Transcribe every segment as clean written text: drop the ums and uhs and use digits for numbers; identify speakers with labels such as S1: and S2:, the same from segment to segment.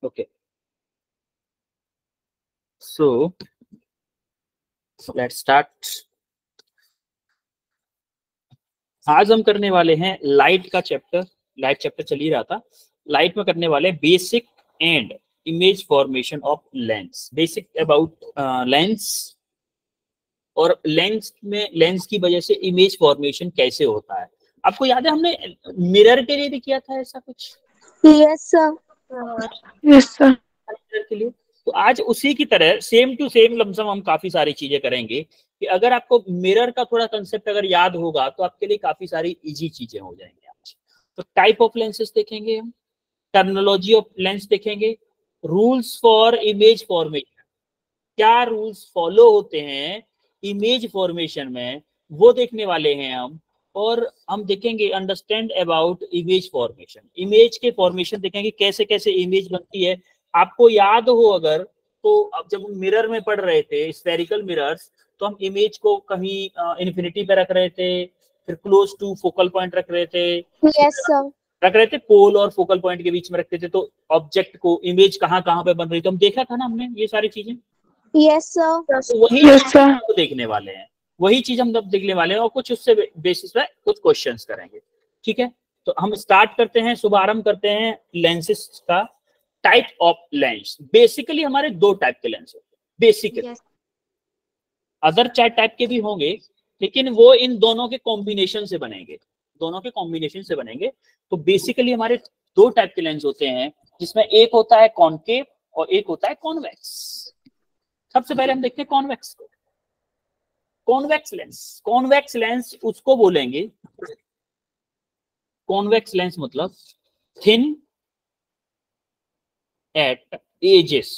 S1: Okay, so let's start. आज हम करने वाले हैं लाइट का चैप्टर। लाइट चैप्टर चल ही रहा था, लाइट में करने वाले basic and image formation of lens. Basic about lens, और लेंस में लेंस की वजह से इमेज फॉर्मेशन कैसे होता है। आपको याद है हमने मिरर के लिए भी किया था ऐसा कुछ?
S2: Yes sir.
S3: Yes sir.
S1: Mirror के लिए तो आज उसी की तरह सेम टू सेम लमसम हम काफी सारी चीजें करेंगे कि अगर आपको मिरर का थोड़ा कंसेप्ट अगर याद होगा तो आपके लिए काफी सारी इजी चीजें हो जाएंगी आज। तो टाइप ऑफ लेंसेज देखेंगे हम, टर्मिनोलॉजी ऑफ लेंस देखेंगे, रूल्स फॉर इमेज फॉर्मेशन, क्या रूल्स फॉलो होते हैं इमेज फॉर्मेशन में वो देखने वाले हैं हम। और हम देखेंगे understand about image formation, image के फॉर्मेशन देखेंगे कैसे कैसे इमेज बनती है। आपको याद हो अगर तो अब जब हम मिरर में पढ़ रहे थे स्फेरिकल मिरर्स, तो हम इमेज को कहीं इन्फिनिटी पे रख रहे थे, फिर क्लोज टू फोकल पॉइंट रख रहे थे,
S2: यस सर।
S1: रख रहे थे पोल और फोकल पॉइंट के बीच में रखते थे, तो ऑब्जेक्ट को इमेज कहाँ कहाँ पे बन रही थी हम देखा था ना हमने ये सारी चीजें।
S2: Yes sir.
S1: तो वही
S3: Yes,
S1: चीज
S3: sir.
S1: हम अब देखने वाले हैं, वही चीज हम अब देखने वाले हैं और कुछ उससे बेसिस पे कुछ क्वेश्चंस करेंगे। ठीक है, तो हम स्टार्ट करते हैं, शुभारंभ करते हैं लेंसेस का। टाइप ऑफ लेंस, बेसिकली हमारे दो टाइप के लेंस होते हैं बेसिकली। अदर चार टाइप के भी होंगे लेकिन वो इन दोनों के कॉम्बिनेशन से बनेंगे, दोनों के कॉम्बिनेशन से बनेंगे। तो बेसिकली हमारे दो टाइप के लेंस होते हैं जिसमें एक होता है कॉनकेव और एक होता है कॉन्वेक्स। सबसे पहले हम देखते हैं कॉन्वेक्स को। कॉन्वेक्स लेंस, कॉन्वेक्स लेंस उसको बोलेंगे, कॉन्वेक्स लेंस मतलब thin at edges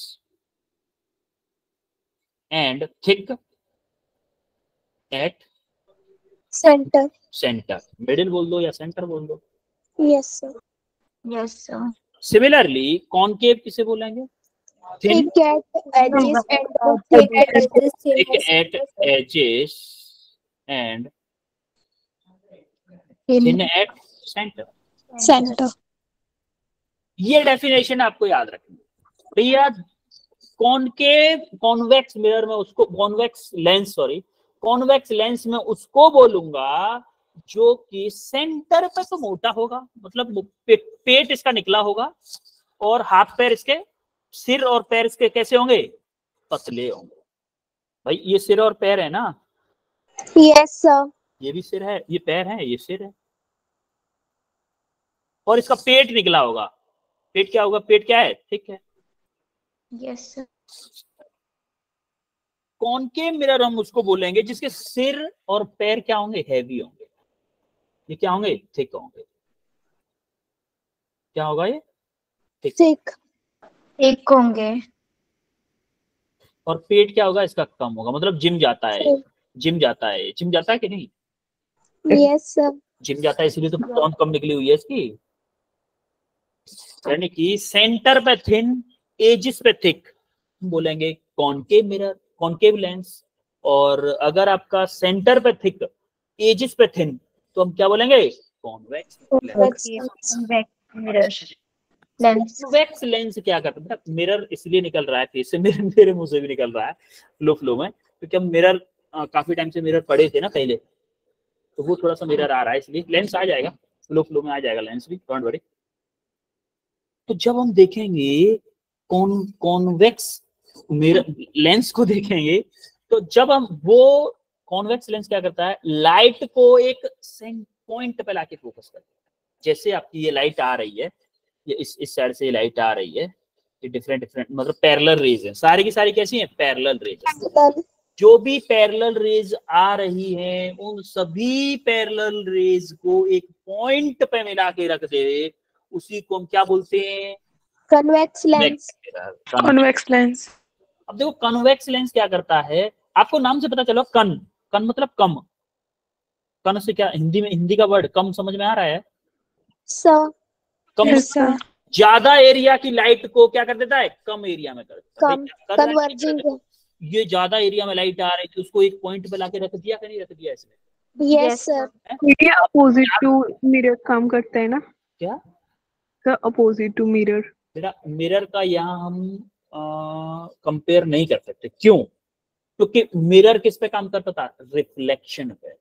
S1: and thick at
S2: centre.
S1: Centre. Middle बोल दो या सेंटर बोल दो।
S2: Yes sir. Yes sir.
S1: Similarly concave किसे बोलेंगे? Thin
S2: thick at edges and thick
S1: at edges and thin at centre.
S2: Centre.
S1: ये definition आपको याद रखनी है भैया। कॉनकेव कॉन्वेक्स मिरर में उसको, convex lens sorry, convex lens में उसको बोलूंगा जो कि सेंटर पे तो मोटा होगा, मतलब पेट इसका निकला होगा और हाथ पैर इसके, सिर और पैर इसके कैसे होंगे? पतले होंगे। भाई ये सिर और पैर है ना?
S2: Yes sir.
S1: ये भी सिर है, ये पैर है, ये सिर है, और इसका पेट निकला होगा। पेट क्या होगा? पेट क्या है? ठीक है।
S2: Yes sir.
S1: कॉनकेव मिरर हम उसको बोलेंगे जिसके सिर और पैर क्या होंगे? हैवी होंगे। ये क्या होंगे? थिक होंगे। क्या होगा ये?
S2: थिक। थिक होंगे।
S1: और पेट क्या होगा? इसका कम होगा, मतलब जिम जाता है, जिम जाता है, जिम जाता है कि नहीं?
S2: Yes sir.
S1: जिम जाता है इसलिए तो टोन कम निकली हुई है इसकी। यानी कि सेंटर पे थिन, एजिस पे थिक बोलेंगे कॉनकेव मिरर, कॉनकेव लेंस। और अगर आपका सेंटर पे थिक, एजिस पे थिन, तो हम क्या बोलेंगे? Convex
S2: mirror lens.
S1: Convex lens क्या करता है? मिरर इसलिए निकल रहा है फिर से, मेरे मुंह से भी निकल रहा है फ्लो में, क्योंकि हम मिरर काफी टाइम से मिरर पढ़े थे ना पहले, तो वो थोड़ा सा मिरर आ रहा है, इसलिए लेंस आ जाएगा, फ्लो में आ जाएगा लेंस भी, डोंट वरी। तो जब हम देखेंगे कॉन्वेक्स मिरर लेंस को देखेंगे, तो जब हम वो कॉन्वेक्स लेंस क्या करता है? लाइट को एक पॉइंट पे लाके फोकस करता है। जैसे आपकी ये लाइट आ रही है, ये इस साइड से लाइट आ रही है, ये डिफरेंट मतलब पैरेलल रेज है, सारी की सारी कैसी है? पैरेलल रेज है। जो भी पैरेलल रेज आ रही है उन सभी पैरेलल रेज को एक पॉइंट पे मिला के रख दे, उसी को हम क्या बोलते हैं?
S2: Convex lens.
S3: Convex lens.
S1: अब देखो कन्वेक्स लेंस क्या करता है, आपको नाम से पता चलो, कन, कन मतलब कम, कन से क्या हिंदी में, हिंदी का वर्ड कम समझ में आ रहा है?
S2: सर।
S1: कम ज्यादा एरिया की लाइट को क्या कर देता है? कम एरिया में कर देता है।
S2: कन्वर्जिंग।
S1: ये ज्यादा एरिया में लाइट आ रही थी, उसको एक पॉइंट पे लाके रख दिया कि नहीं रख दिया इसमें?
S2: Yes sir.
S3: ये अपोजिट टू मिरर काम करता है ना?
S1: क्या?
S3: Sir opposite to mirror.
S1: बेटा मिरर का यहाँ हम कंपेयर नहीं कर सकते। क्यों? क्योंकि मिरर किस पे काम करता था? रिफ्लेक्शन पे।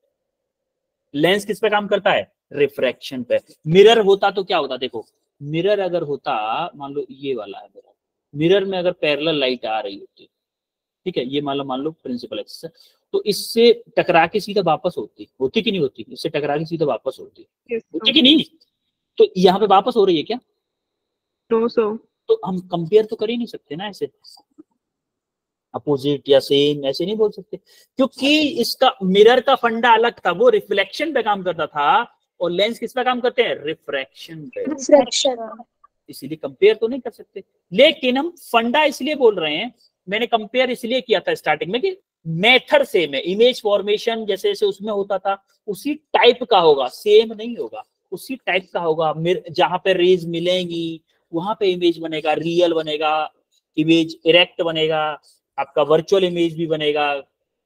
S1: लेंस किस पे काम करता है? रिफ्रैक्शन पे। मिरर होता तो क्या होता? देखो मिरर अगर होता, मान लो ये वाला है मिरर, मिरर में अगर पैरेलल लाइट आ रही होती, ठीक है, ये मान लो प्रिंसिपल एक्सिस है, तो इससे टकरा के सीधा वापस होती कि नहीं होती? इससे टकरा के सीधा वापस होती कि नहीं? तो यहाँ पे वापस हो रही है क्या?
S3: No sir.
S1: तो हम कंपेयर तो कर ही नहीं सकते ना ऐसे, अपोजिट या सेम ऐसे नहीं बोल सकते, क्योंकि इसका मिरर का फंडा अलग था, वो रिफ्लेक्शन पे काम करता था, और लेंस किस पे काम करते हैं? रिफ्रैक्शन पे।
S2: रिफ्रैक्शन।
S1: इसीलिए कंपेयर तो नहीं कर सकते। लेकिन हम फंडा इसलिए बोल रहे हैं, मैंने कंपेयर इसलिए किया था स्टार्टिंग में कि मेथड सेम है, इमेज फॉर्मेशन जैसे जैसे उसमें होता था उसी टाइप का होगा, सेम नहीं होगा, उसी टाइप का होगा। जहां पे रेज मिलेंगी वहां पे इमेज बनेगा, रियल बनेगा, इमेज इरेक्ट बनेगा, आपका वर्चुअल इमेज भी बनेगा।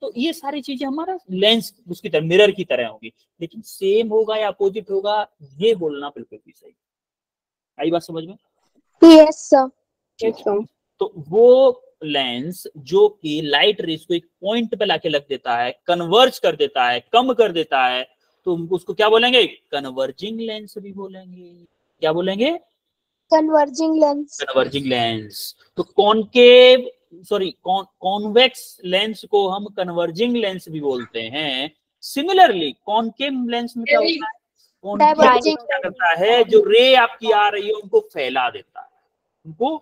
S1: तो ये सारी चीजें हमारा लेंस उसकी तरह, मिरर की तरह होगी, लेकिन सेम होगा या अपोजिट होगा ये बोलना बिल्कुल भी सही। आई बात समझ में?
S2: Yes sir.
S3: Yes sir.
S1: तो वो लेंस जो कि लाइट रेज को एक पॉइंट पे लाके लग देता है, कन्वर्ज कर देता है, कम कर देता है, तो उसको क्या बोलेंगे? कन्वर्जिंग लेंस भी बोलेंगे। क्या बोलेंगे?
S2: Converging lens.
S1: Converging lens. तो कॉनकेव सॉरी कॉन्वेक्स लेंस को हम कन्वर्जिंग लेंस भी बोलते हैं। सिमिलरली कॉनकेव लेंस में क्या होता है? कॉनकेव क्या करता है? जो रे आपकी आ रही है उनको फैला देता है, उनको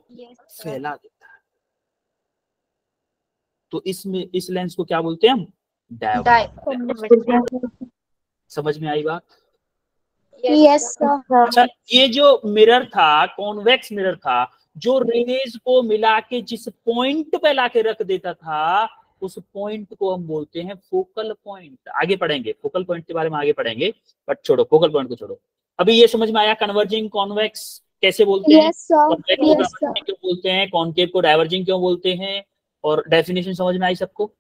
S1: फैला देता है। तो इसमें इस लेंस को क्या बोलते हैं हम? डायोप्ट्रिक। समझ में आई बात?
S2: Yes sir.
S1: अच्छा, ये जो मिरर था, कॉन्वेक्स मिरर था, जो रेज को मिला के जिस पॉइंट पे लाके रख देता था, उस पॉइंट को हम बोलते हैं फोकल पॉइंट। आगे पढ़ेंगे फोकल पॉइंट के बारे में, आगे पढ़ेंगे, बट छोड़ो फोकल पॉइंट को छोड़ो। अभी ये समझ में आया कन्वर्जिंग कॉन्वेक्स कैसे बोलते हैं? कॉन्वेक्स को कन्वर्जिंग क्यों बोलते हैं? कॉनकेव को डाइवर्जिंग क्यों बोलते हैं? और डेफिनेशन समझ में आई सबको?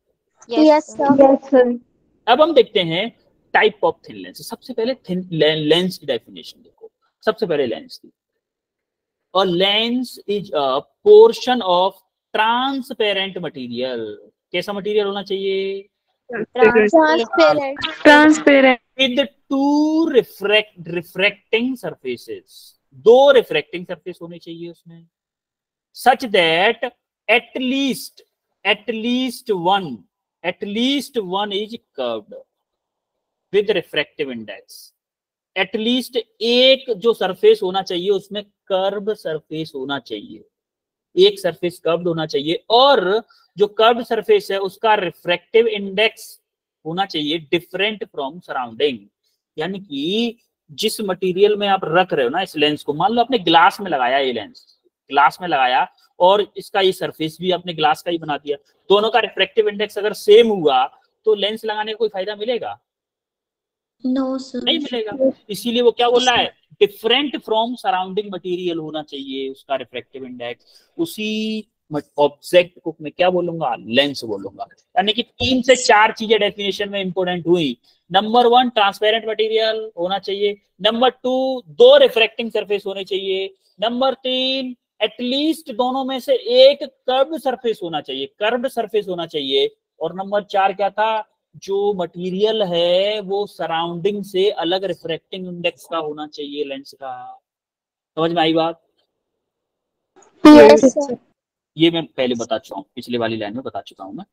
S2: Yes sir.
S1: अब हम देखते हैं टाइप ऑफ थिन लेंस। सबसे पहले थिन लेंस की डेफिनेशन देखो। सबसे पहले लेंस की, और lens is a portion of transparent material. कैसा मटेरियल होना चाहिए?
S3: Transparent.
S1: With two refracting surfaces. दो रिफ्रैक्टिंग सरफेस होने चाहिए उसमें, such that at least one is curved with refractive index. At least एक जो सरफेस होना चाहिए उसमें कर्व सरफेस होना चाहिए, एक सरफेस कर्व्ड होना चाहिए, और जो कर्व्ड सरफेस है उसका रिफ्रैक्टिव इंडेक्स होना चाहिए डिफरेंट फ्रॉम सराउंडिंग। यानी कि जिस मटेरियल में आप रख रहे हो ना इस लेंस को, मान लो आपने ग्लास में लगाया, ये लेंस ग्लास में लगाया और इसका ये सरफेस भी आपने ग्लास का ही बना दिया, दोनों का रिफ्रैक्टिव इंडेक्स अगर सेम हुआ तो लेंस लगाने का कोई फायदा मिलेगा?
S2: नो सर,
S1: नहीं मिलेगा। इसीलिए वो क्या बोल रहा है? डिफरेंट फ्रॉम सराउंडिंग मटेरियल होना चाहिए उसका रिफ्रैक्टिव इंडेक्स। उसी ऑब्जेक्ट को मैं क्या बोलूंगा? लेंस बोलूंगा। यानी कि 3 से 4 चीजें डेफिनेशन में इंपोर्टेंट हुई। नंबर 1 ट्रांसपेरेंट मटेरियल होना चाहिए, नंबर 2 दो रिफ्रैक्टिंग सरफेस होने चाहिए, नंबर 3 एटलीस्ट दोनों में से एक कर्व्ड सरफेस होना चाहिए, कर्व्ड सरफेस होना चाहिए, और नंबर 4 क्या था? जो मटेरियल है वो सराउंडिंग से अलग रिफ्रैक्टिंग इंडेक्स का होना चाहिए लेंस का। समझ में आई बात?
S2: Yes sir.
S1: ये मैं पहले बता चुका हूँ, पिछले वाली लाइन में बता चुका हूँ मैं।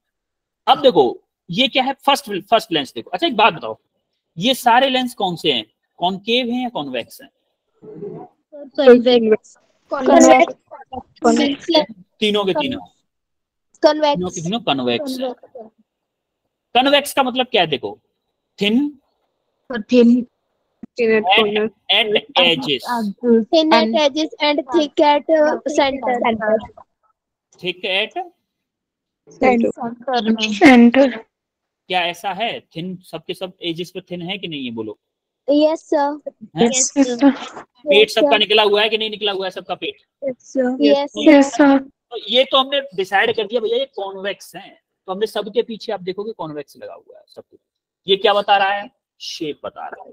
S1: अब देखो ये क्या है? फर्स्ट लेंस देखो। अच्छा एक बात बताओ, ये सारे लेंस कौन से हैं? कॉनकेव हैं या कॉन्वेक्स हैं? तीनों के तीनों कन्वेक्स है। कन्वेक्स का मतलब क्या है? देखो thin at edges,
S2: Thin at edges and thick at center.
S1: thick at
S3: centre.
S1: क्या ऐसा है? थिन सबके सब एजेस पे थिन है कि नहीं है? बोलो।
S2: Yes sir.
S3: Yes sir.
S1: पेट सबका निकला हुआ है कि नहीं निकला हुआ है सबका पेट?
S2: Yes
S3: yes
S2: sir.
S3: सर।
S1: तो ये तो हमने डिसाइड कर दिया भैया ये कॉन्वेक्स हैं, तो हमने सबके पीछे आप देखोगे कॉन्वेक्स लगा हुआ है सबके। ये क्या बता रहा है? शेप बता रहा है,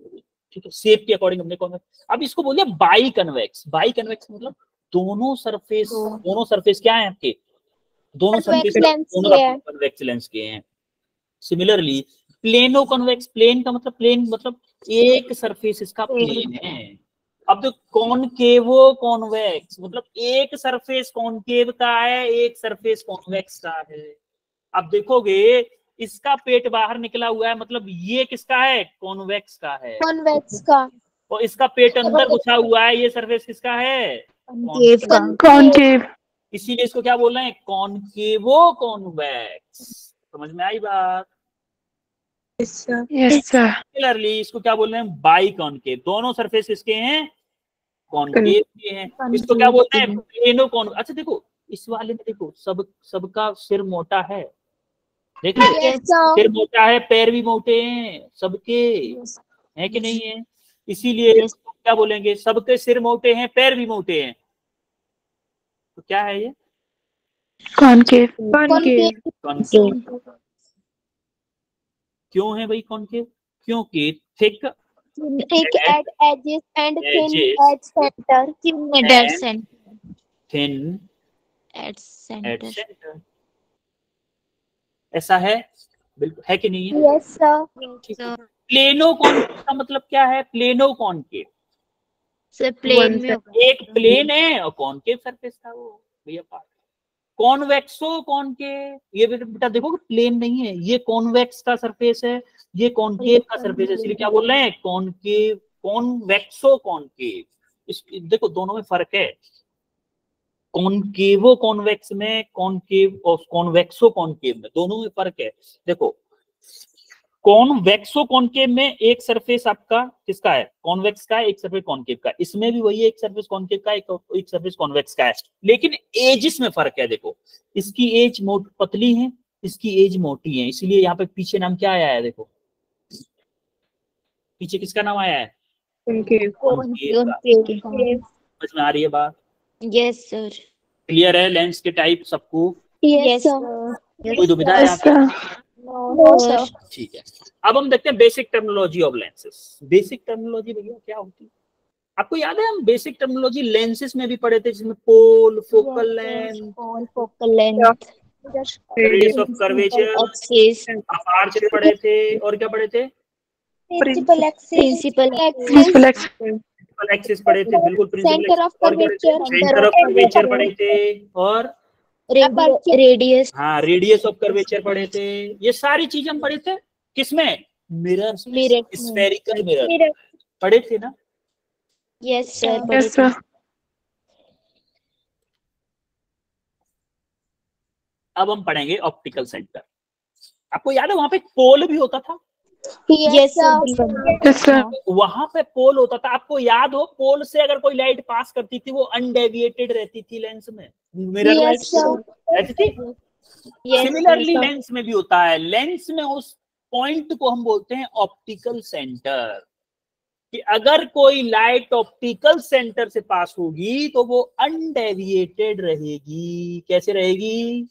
S1: ठीक है, शेप के अकॉर्डिंग हमने कॉन्वेक्स। अब इसको बोलिए बाई कन्वेक्स। बाई कन्वेक्स मतलब दोनों सरफेस क्या है आपके, दोनों सरफेस कॉन्वेक्स लेंस के हैं। सिमिलरली प्लेनो कॉन्वेक्स, प्लेन का मतलब प्लेन मतलब एक सरफेस इसका प्लेन है। अब तो कॉनकेवो कॉन्वेक्स मतलब एक सरफेस कॉनकेव का है, एक सरफेस कॉन्वेक्स का है। अब देखोगे इसका पेट बाहर निकला हुआ है, मतलब ये किसका है, कॉन्वेक्स का है,
S2: कॉन्वेक्स का,
S1: और इसका पेट अंदर घुसा हुआ है, ये सरफेस किसका है,
S2: कॉनकेव का,
S3: कॉनकेव।
S1: इसीलिए इसको क्या बोल रहे हैं, कॉनकेवो कॉन्वेक्स। समझ में आई बात?
S3: Yes sir.
S1: सिमिलरली इसको क्या बोल रहे हैं, बाई कॉनकेव। दोनों सरफेस किसके हैं, कॉनकेव के हैं। इसको क्या बोलते हैं, प्लेनो कॉन। अच्छा देखो इस वाले में देखो सबका सिर मोटा है, देख लो सिर मोटा है, पैर भी मोटे हैं सबके, है कि नहीं है? इसीलिए क्या बोलेंगे, सबके सिर मोटे हैं, पैर भी मोटे हैं, तो क्या है ये,
S3: कॉनकेव।
S1: कॉनकेव। क्यों है भाई कॉनकेव, क्योंकि thick
S2: at edges and thin at center,
S1: thin
S2: at
S1: at
S2: center.
S1: center। ऐसा है, बिल्कुल है कि नहीं है?
S2: Yes sir.
S1: प्लेनो कॉनकेव का मतलब क्या है, प्लेनो कॉनकेव
S2: सर प्लेन में
S1: एक प्लेन है और कॉनकेव सरफेस था वो भैया पार्ट। कॉन्वेक्सो कॉनकेव, ये बेटा देखो प्लेन नहीं है, ये कॉन्वेक्स का सरफेस है, ये कॉनकेव का सरफेस है, इसलिए क्या बोल रहे हैं, कॉनकेव, कॉन्वेक्सो कॉनकेव। इस देखो दोनों में फर्क है, कॉनकेवो कॉन्वेक्स में, कॉनकेव और कॉन्वेक्सो कॉनकेव में, दोनों में फर्क है। देखो कॉन्वेक्सो कॉनकेव में एक सरफेस आपका किसका है, कॉन्वेक्स का है, एक सरफेस कॉनकेव का, इसमें भी वही एक सरफेस कॉनकेव का, एक सरफेस कॉन्वेक्स का है, लेकिन एजिस में फर्क है। देखो इसकी एज पतली है, इसकी एज मोटी है, इसलिए यहाँ पे पीछे नाम क्या आया है, देखो पीछे किसका नाम आया है,
S3: कॉनकेव।
S1: समझ में आ रही है बात?
S2: Yes sir.
S1: क्लियर है लेंस के टाइप सबको?
S2: Yes sir.
S1: कोई दुविधा है
S3: यस सर।
S2: No sir.
S1: ठीक है, अब हम देखते हैं basic terminology of lenses. Basic terminology भैया क्या होती है, आपको याद है हम बेसिक टर्मिनोलॉजी लेंसेस में भी पढ़े थे, जिसमें pole, focal length, radius of curvature, aperture पढ़े थे, और क्या पढ़े थे,
S2: प्रिंसिपल
S1: एक्सिस पढ़े थे, बिल्कुल principal
S2: centre of curvature,
S1: centre of curvature पढ़े थे, और
S2: रेडियस,
S1: हाँ रेडियस ऑफ कर्वेचर पढ़े थे। ये सारी चीज हम पढ़े थे किसमें, मिरर, स्फेरिकल मिरर पढ़े थे ना?
S2: Yes sir.
S3: Yes sir.
S1: अब हम पढ़ेंगे ऑप्टिकल सेंटर। आपको याद है वहां पे पोल भी होता था?
S2: Yes
S3: sir.
S1: वहां पे पोल होता था, आपको याद हो, पोल से अगर कोई लाइट पास करती थी वो अनडेविएटेड रहती थी लेंस में, मिरर लाइट रहती थी। सिमिलरली लेंस में भी होता है, लेंस में उस पॉइंट को हम बोलते हैं ऑप्टिकल सेंटर, कि अगर कोई लाइट ऑप्टिकल सेंटर से पास होगी तो वो अनडेविएटेड रहेगी। कैसे रहेगी,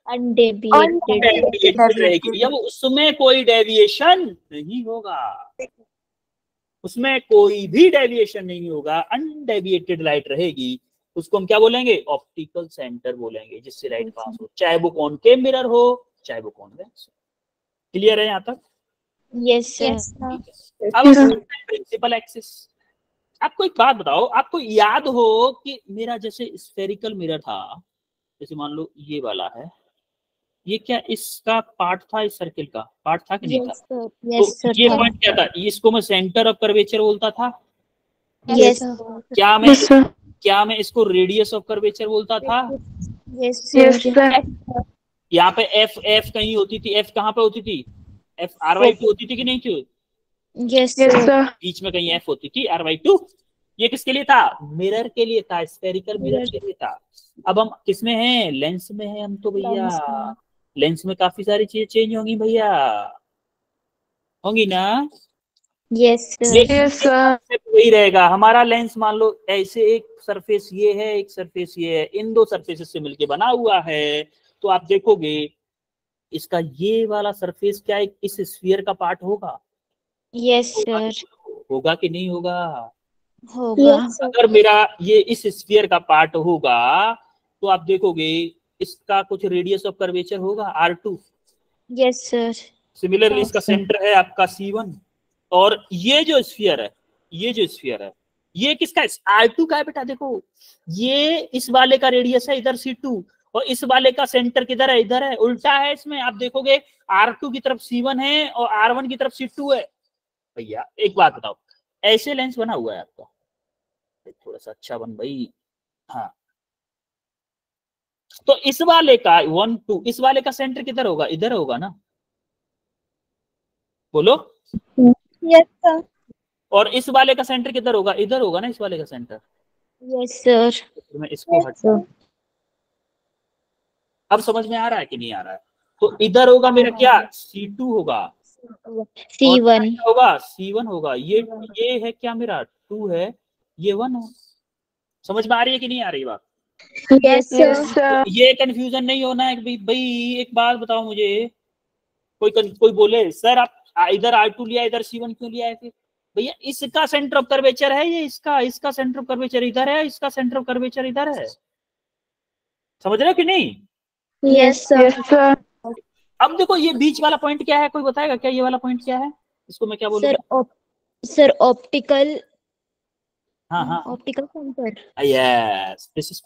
S1: अनडेविएटेड रहेगी, या वो उसमें कोई डेविएशन नहीं होगा, उसमें कोई भी डेविएशन नहीं होगा, अनडेविएटेड लाइट रहेगी, उसको हम क्या बोलेंगे, ऑप्टिकल सेंटर बोलेंगे, जिससे लाइट पास हो, चाहे वो कॉनकेव मिरर हो चाहे वो कॉन्वेक्स हो। क्लियर है यहाँ तक?
S2: यस
S1: अब प्रिंसिपल एक्सिस। आपको एक बात बताओ, आपको याद हो कि मेरा जैसे स्फेरिकल मिरर था, जैसे मान लो ये वाला है, ये क्या इसका पार्ट था, इस सर्किल का पार्ट था कि नहीं था? तो ये पॉइंट क्या था, इसको मैं सेंटर ऑफ कर्वेचर बोलता था।
S2: यस
S1: क्या मैं इसको रेडियस ऑफ कर्वेचर बोलता था?
S3: Yes sir.
S1: यहाँ पे एफ कहीं होती थी, एफ कहाँ पे होती थी, एफ R/2 होती थी कि नहीं थी?
S2: Yes sir.
S1: बीच में कहीं एफ होती थी, R/2। ये किसके लिए था, मिरर के लिए था, स्फेरिकल मिरर के लिए था। अब हम किसमें हैं, लेंस में हैं हम तो भैया, लेंस में काफी सारी चीजें चेंज होंगी भैया, होंगी ना?
S2: Yes
S3: sir.
S1: वही रहेगा हमारा लेंस। मान लो ऐसे एक सरफेस ये है, एक सरफेस ये है, इन दो सरफेसेस से मिलके बना हुआ है, तो आप देखोगे इसका ये वाला सरफेस क्या इस स्फीयर का पार्ट होगा?
S2: Yes sir.
S1: होगा कि नहीं होगा?
S2: होगा।
S1: अगर मेरा ये इस स्फीयर का पार्ट होगा तो आप देखोगे इसका कुछ रेडियस ऑफ कर्वेचर होगा R2।
S2: Yes sir.
S1: सिमिलरली इसका सेंटर है आपका C1। और ये जो स्फीयर है, ये किसका है? R2 का है बेटा। देखो ये इस वाले का रेडियस है इधर C2, और इस वाले का सेंटर किधर है? इधर है। उल्टा है इसमें, आप देखोगे R2 की तरफ C1 है और R1 की तरफ C2 है। भैया एक बात बताओ, ऐसे लेंस बना हुआ है आपका, थोड़ा सा अच्छा बन भाई। हाँ, तो इस वाले का 1 2, इस वाले का सेंटर किधर होगा? इधर होगा ना, बोलो।
S2: Yes sir.
S1: और इस वाले का सेंटर किधर होगा? इधर होगा ना, इस वाले का सेंटर।
S2: Yes sir.
S1: तो मैं इसको हटा, अब समझ में आ रहा है कि नहीं आ रहा है? तो इधर होगा मेरा क्या? C2 होगा,
S2: C1
S1: होगा C1 होगा। ये है क्या मेरा? 2 है, ये 1 है। समझ में आ रही है कि नहीं आ रही बात?
S2: Yes
S3: Yes,
S2: sir.
S3: sir.
S1: तो ये कंफ्यूजन नहीं होना है कि भाई एक बात बताओ मुझे, कोई बोले सर आप इधर R2 लिया, इधर C1 क्यों लिया है? फिर भैया इसका सेंटर ऑफ कर्वेचर है ये, इसका सेंटर ऑफ कर्वेचर इधर है, इसका सेंटर ऑफ कर्वेचर इधर है। समझ रहे हो कि नहीं?
S2: Yes sir.
S3: Yes, sir.
S1: अब देखो ये बीच वाला पॉइंट क्या है? कोई बताएगा क्या ये वाला पॉइंट क्या है? इसको मैं क्या बोलूंगा?
S2: Sir optical.
S1: हाँ हाँ,
S2: optical centre.
S1: yes, this is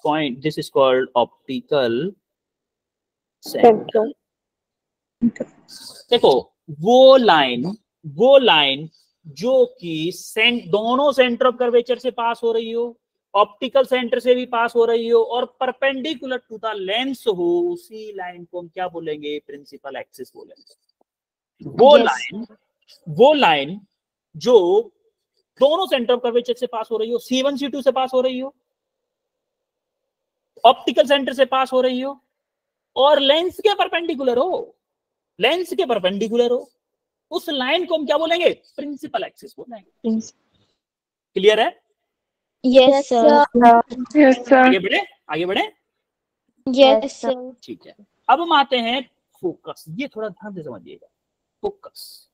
S1: called optical center। देखो वो लाइन जो कि दोनों सेंटर ऑफ कर्वेचर से पास हो रही हो, ऑप्टिकल सेंटर से भी पास हो रही हो, और परपेंडिकुलर टू द लेंस हो, उसी लाइन को हम क्या बोलेंगे? प्रिंसिपल एक्सिस बोलेंगे। वो लाइन जो दोनों सेंटर ऑफ कर्वेचर से पास हो रही हो, C1 C2 से पास हो रही हो, ऑप्टिकल सेंटर से पास हो रही हो, और लेंस के परपेंडिकुलर हो, उस लाइन को हम क्या बोलेंगे? प्रिंसिपल एक्सिस बोलेंगे। क्लियर है?
S2: Yes sir.
S3: Yes, sir.
S1: आगे बढ़े।
S2: Yes sir.
S1: ठीक है, अब हम आते हैं फोकस। ये थोड़ा ध्यान से समझिएगा। फोकस,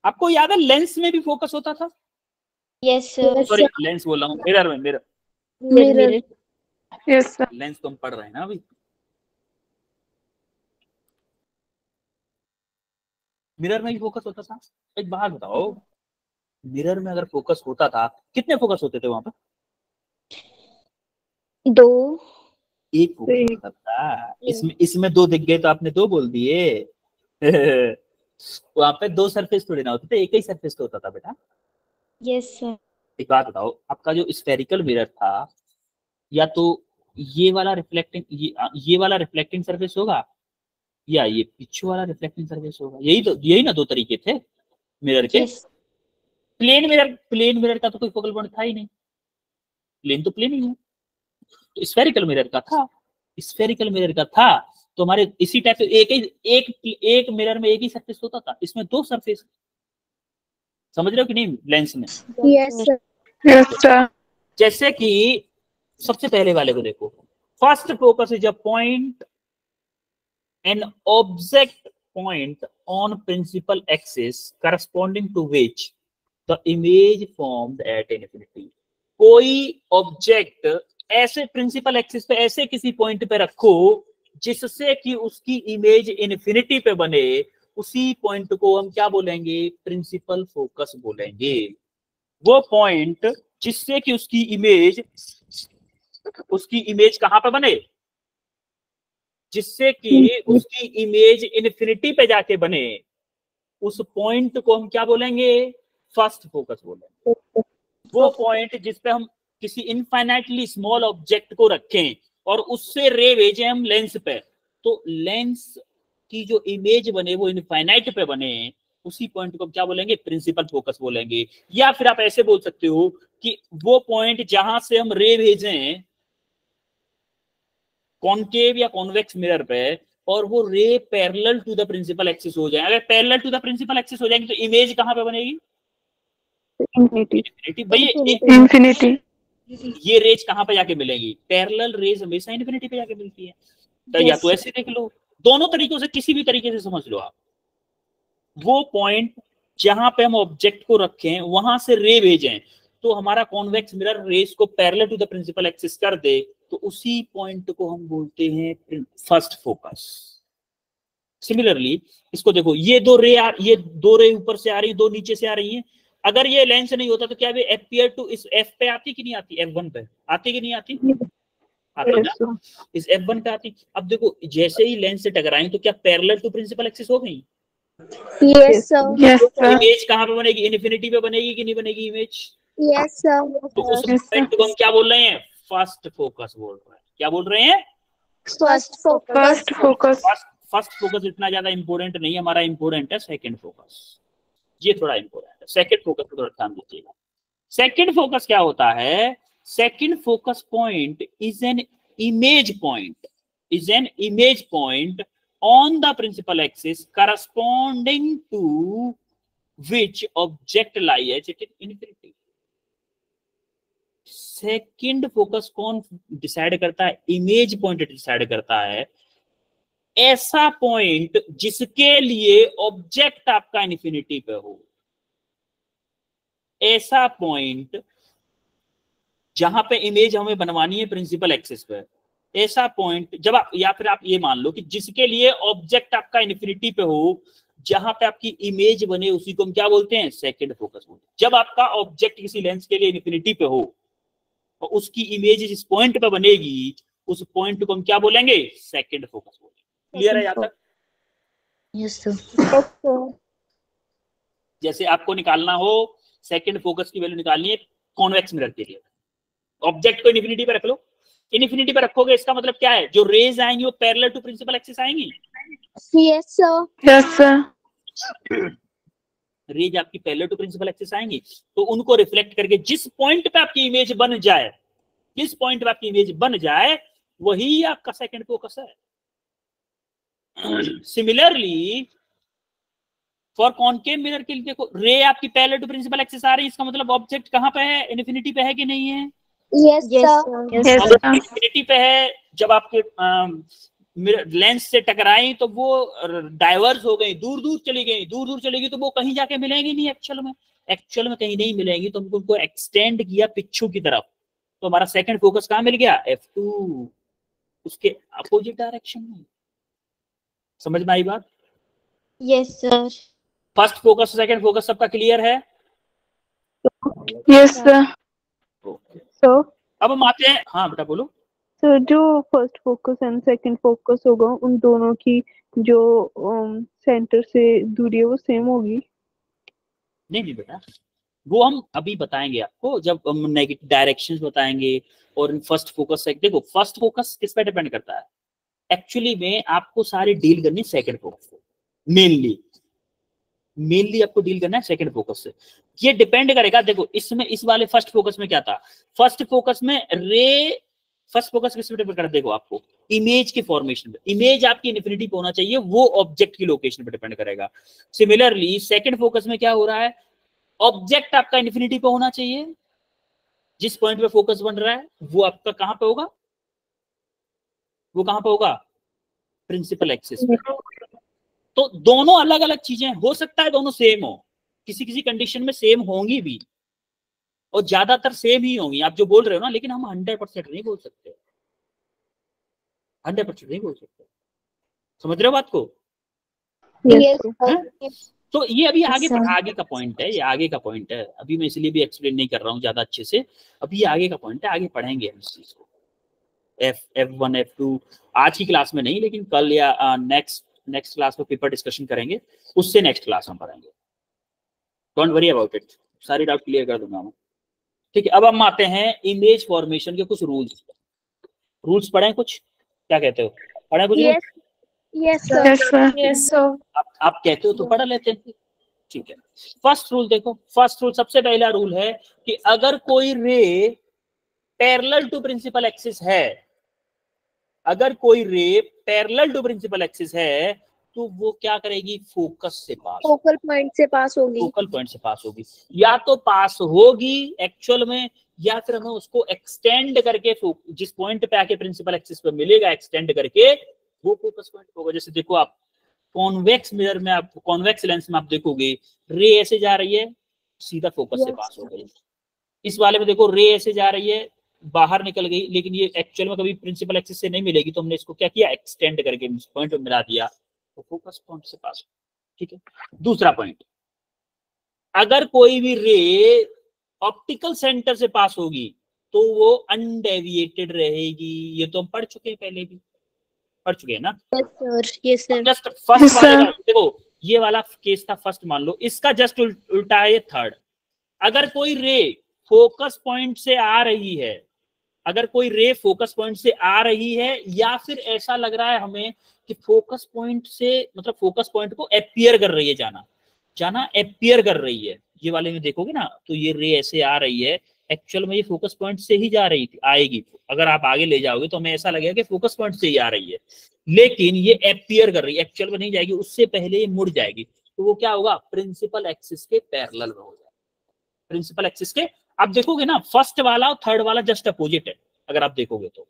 S1: आपको याद है लेंस में भी फोकस होता था?
S2: Yes sir.
S1: सॉरी, लेंस बोल रहा हूँ, mirror.
S2: Mirror.
S3: Yes, sir.
S1: Lens तो हम पढ़ रहे हैं ना अभी। मिरर में भी फोकस होता था। एक बात बताओ, मिरर में अगर फोकस होता था, कितने फोकस होते थे वहां पर?
S2: 2।
S1: एक फोकस होता था। इसमें 2 दिख गए तो आपने 2 बोल दिए। वहां पे 2 सरफेस थोड़ी ना होते थे, एक ही सरफेस तो होता था बेटा।
S2: Yes sir.
S1: एक बात बताओ, आपका जो स्फेरिकल मिरर था, या तो ये वाला रिफ्लेक्टिंग सरफेस होगा, या ये पीछे वाला रिफ्लेक्टिंग सरफेस होगा। यही ना 2 तरीके थे मिरर के। प्लेन मिरर का तो कोई फोकल पॉइंट था ही नहीं, प्लेन तो प्लेन ही है। तो स्फेरिकल मिरर का था, तो हमारे इसी टाइप से एक मिरर में एक ही सरफेस होता था, इसमें 2 सरफेस। समझ रहे हो कि नहीं? लेंस में
S2: यस सर।
S3: Yes, sir.
S1: जैसे कि सबसे पहले वाले को देखो, first focus is a point, an object point on principal axis corresponding to which the image formed at infinity. कोई ऑब्जेक्ट ऐसे प्रिंसिपल एक्सिस पे ऐसे किसी पॉइंट पे रखो जिससे कि उसकी इमेज इनफिनिटी पे बने, उसी पॉइंट को हम क्या बोलेंगे? प्रिंसिपल फोकस बोलेंगे। वो पॉइंट जिससे कि उसकी इमेज कहां पे बने? जिससे कि उसकी इमेज इनफिनिटी पे जाके बने, उस पॉइंट को हम क्या बोलेंगे? फर्स्ट फोकस बोलेंगे। वो पॉइंट जिस पे हम किसी इनफाइनाइटली स्मॉल ऑब्जेक्ट को रखें और उससे रे भेजें हम लेंस पे, तो लेंस की जो इमेज बने वो इनफाइनाइट पे बने, उसी पॉइंट को हम क्या बोलेंगे? प्रिंसिपल फोकस बोलेंगे। या फिर आप ऐसे बोल सकते हो कि वो पॉइंट जहां से हम रे भेजें कॉनकेव या कॉन्वेक्स मिरर पे, और वो ray parallel to the principal axis हो जाए। अगर parallel to the principal axis हो जाएंगे तो इमेज कहां पे बनेगी? इनफिनिटी। भैया
S3: Infinity.
S1: ये रेज कहां पे जाके मिलेगी? पैरेलल रेज हमेशा इनफिनिटी पे जाके मिलती है। तो या तो ऐसे देख लो, दोनों तरीकों से, किसी भी तरीके से समझ लो आप। वो पॉइंट जहां पे हम ऑब्जेक्ट को रखें वहां से रे भेजें, तो हमारा कॉन्वेक्स मिरर रेस को parallel to the principal axis कर दे तो उसी पॉइंट को हम बोलते हैं फर्स्ट फोकस। सिमिलरली इसको देखो, ये दो रे ऊपर से आ रही है, दो नीचे से आ रही है। अगर ये लेंस नहीं होता तो क्या वे अपीयर टू इस एफ पे आती कि नहीं आती, F1 पे आती कि नहीं आती, आती ना, इस F1 पे आती। अब देखो जैसे ही लेंस से टकराई तो क्या पैरेलल टू प्रिंसिपल एक्सिस हो गई?
S2: Yes sir,
S3: Yes, sir.
S1: Image कहाँ पे बनेगी, इन्फिनिटी पे बनेगी कि नहीं बनेगी इमेज?
S2: यस सर,
S1: तो उस
S3: Yes, sir.
S1: पॉइंट को हम क्या बोल रहे हैं, फर्स्ट फोकस बोल रहे हैं। क्या बोल रहे हैं?
S2: First focus.
S3: First focus.
S1: First focus इतना ज्यादा इंपॉर्टेंट नहीं, हमारा इंपॉर्टेंट है सेकंड फोकस, ये थोड़ा इंपॉर्टेंट है। सेकंड फोकस पर थोड़ा ध्यान दीजिएगा। सेकंड फोकस क्या होता है? Second focus point is an image point, is an image point on the principal axis corresponding to which object lies at infinity। Second focus कौन डिसाइड करता है? इमेज पॉइंट डिसाइड करता है। ऐसा पॉइंट जिसके लिए ऑब्जेक्ट आपका इन्फिनिटी पे हो, ऐसा पॉइंट जहां पे इमेज हमें बनवानी है प्रिंसिपल एक्सिस पे, ऐसा पॉइंट जब आप, या फिर आप ये मान लो कि जिसके लिए ऑब्जेक्ट आपका इन्फिनिटी पे हो, जहां पे आपकी इमेज बने, उसी को हम क्या बोलते हैं? सेकंड फोकस बोलते हैं। जब आपका ऑब्जेक्ट किसी लेंस के लिए इन्फिनिटी पे हो और उसकी इमेज जिस पॉइंट पे बनेगी, उस पॉइंट को हम क्या बोलेंगे? सेकंड फोकस बोलेंगे। क्लियर है यहाँ तक?
S2: Yes sir.
S1: जैसे आपको निकालना हो सेकंड फोकस की वैल्यू निकालनी है कॉन्वेक्स मिरर के लिए, ऑब्जेक्ट को इन्फिनिटी पे रख लो। इन्फिनिटी पे रखोगे इसका मतलब क्या है? जो रेज आएंगी वो पैरेलल टू प्रिंसिपल एक्सिस आएंगी।
S2: Yes sir.
S3: Yes, sir.
S1: Rays आपकी पैरेलल टू प्रिंसिपल एक्सिस आएंगी, तो उनको रिफ्लेक्ट करके जिस पॉइंट पे आपकी इमेज बन जाए, जिस पॉइंट पे आपकी इमेज बन जाए, वही आपका सेकंड फोकस है। सिमिलरली फॉर कॉनकेव मिरर के लिए देखो, रे आपकी पैरेलल टू प्रिंसिपल एक्सिस आ रही है, इसका मतलब ऑब्जेक्ट कहां पे है? इन्फिनिटी पे है कि नहीं है?
S2: Yes sir.
S3: Yes, sir.
S1: Infinity पे है। जब आपके लेंस से टकराई तो वो डाइवर्स हो गई, दूर दूर चली गई, दूर दूर चलेगी तो वो कहीं जाके मिलेंगी नहीं एक्चुअल में, एक्चुअल में कहीं नहीं मिलेंगी। तो हमको उनको एक्सटेंड किया पिछू की तरफ, तो हमारा सेकंड फोकस कहाँ मिल गया? F2, उसके अपोजिट डायरेक्शन में। समझ में आई बात?
S2: Yes sir.
S1: First focus second focus सबका क्लियर है?
S3: Yes, sir.
S4: सर
S1: अब हम आते हैं, हाँ बेटा बोलो।
S4: सर जो first focus and second focus होगा उन दोनों की जो सेंटर से दूरी है वो सेम होगी?
S1: नहीं नहीं बेटा, वो हम अभी बताएंगे आपको, जब हम नेगेटिव डायरेक्शंस बताएंगे। और फर्स्ट फोकस से देखो, फर्स्ट फोकस किस पे डिपेंड करता है? एक्चुअली में आपको सारे डील करनी सेकंड फोकस से, मेनली आपको डील करना है सेकंड फोकस से। ये डिपेंड करेगा, देखो इसमें, इस वाले फर्स्ट फोकस में क्या था? फर्स्ट फोकस में रे, फर्स्ट फोकस किस पे डिपेंड करता है? देखो आपको इमेज की फॉर्मेशन पे, इमेज आपकी इन्फिनिटी पे होना चाहिए, वो ऑब्जेक्ट की लोकेशन पे डिपेंड करेगा। सिमिलरली सेकंड फोकस में क्या हो रहा है? ऑब्जेक्ट आपका इन्फिनिटी पे होना चाहिए, जिस पॉइंट पे फोकस बन रहा है वो आपका कहां पे होगा? वो कहां पे होगा? प्रिंसिपल एक्सिस पे। तो दोनों अलग अलग चीजें, हो सकता है दोनों सेम हो, किसी किसी कंडीशन में सेम होंगी भी, और ज्यादातर सेम ही होंगी, आप जो बोल रहे हो ना, लेकिन हम 100% नहीं बोल सकते, 100% नहीं बोल सकते। समझ रहे हो बात को?
S2: यस
S1: हाँ?
S2: सर।
S1: तो ये अभी आगे
S2: Yes, sir.
S1: आगे का पॉइंट है, ये आगे का पॉइंट है, अभी मैं इसलिए भी एक्सप्लेन नहीं कर रहा हूँ ज्यादा अच्छे से, अभी ये आगे का पॉइंट है, आगे पढ़ेंगे हम इस चीज को। F1 F2 आज की क्लास में नहीं, लेकिन कल या नेक्स्ट क्लास में पेपर डिस्कशन करेंगे, उससे नेक्स्ट क्लास हम पढ़ेंगे। डोंट वरी अबाउट इट, सारी डाउट क्लियर कर दूंगा मैं। ठीक है, अब हम आते हैं इमेज फॉर्मेशन के कुछ रूल्स। रूल्स पढ़ें कुछ? क्या कहते हो, पढ़ें कुछ?
S2: Yes yes sir.
S3: Yes, sir.
S2: Yes sir.
S1: आप कहते हो तो पढ़ लेते हैं। ठीक है, फर्स्ट रूल देखो, फर्स्ट रूल, सबसे पहला रूल है कि अगर कोई रे पैरेलल टू प्रिंसिपल एक्सिस है, अगर कोई रे पैरेलल टू प्रिंसिपल एक्सिस है, तो वो क्या करेगी? फोकस से पास,
S2: फोकल पॉइंट से पास होगी।
S1: फोकल पॉइंट से पास होगी, या तो पास होगी एक्चुअल में, या फिर हमें उसको एक्सटेंड करके जिस पॉइंट पे आके प्रिंसिपल एक्सिस पे मिलेगा, एक्सटेंड करके वो फोकस पॉइंट होगा। जैसे देखो आप कॉन्वेक्स मिरर में, आप कॉन्वेक्स लेंस में आप देखोगे रे ऐसे जा रही है, सीधा फोकस से पास हो गई। इस वाले में देखो रे ऐसे जा रही है, बाहर निकल गई, लेकिन ये एक्चुअल में कभी प्रिंसिपल एक्सिस से नहीं मिलेगी, तो हमने इसको क्या किया, एक्सटेंड करके पॉइंट में मिला दिया, तो फोकस पॉइंट से पास। ठीक है, दूसरा पॉइंट, अगर कोई भी रे ऑप्टिकल सेंटर से पास होगी तो वो अनडेविएटेड रहेगी। ये तो हम पढ़ चुके हैं, पहले भी पढ़ चुके हैं ना।
S2: Yes sir.
S1: जस्ट फर्स्ट वाले का देखो, ये वाला केस था फर्स्ट, मान लो इसका जस्ट उल्टा है ये थर्ड। अगर कोई रे फोकस पॉइंट से आ रही है, अगर कोई रे फोकस पॉइंट से आ रही है, या फिर ऐसा लग रहा है हमें कि फोकस पॉइंट से, मतलब फोकस पॉइंट को एपियर कर रही है, जाना एपियर कर रही है, ये वाले में देखोगे ना, तो ये रे ऐसे आ रही है, एक्चुअल में ये फोकस पॉइंट से ही जा रही थी, आएगी, अगर आप आगे ले जाओगे तो हमें ऐसा लगेगा कि फोकस पॉइंट से ही आ रही है, लेकिन ये एपियर कर रही है, एक्चुअल में नहीं जाएगी, उससे पहले ये मुड़ जाएगी, तो वो क्या होगा, प्रिंसिपल एक्सिस के पैरेलल में हो जाएगा, प्रिंसिपल एक्सिस के। आप देखोगे ना, फर्स्ट वाला और थर्ड वाला जस्ट अपोजिट है, अगर आप देखोगे तो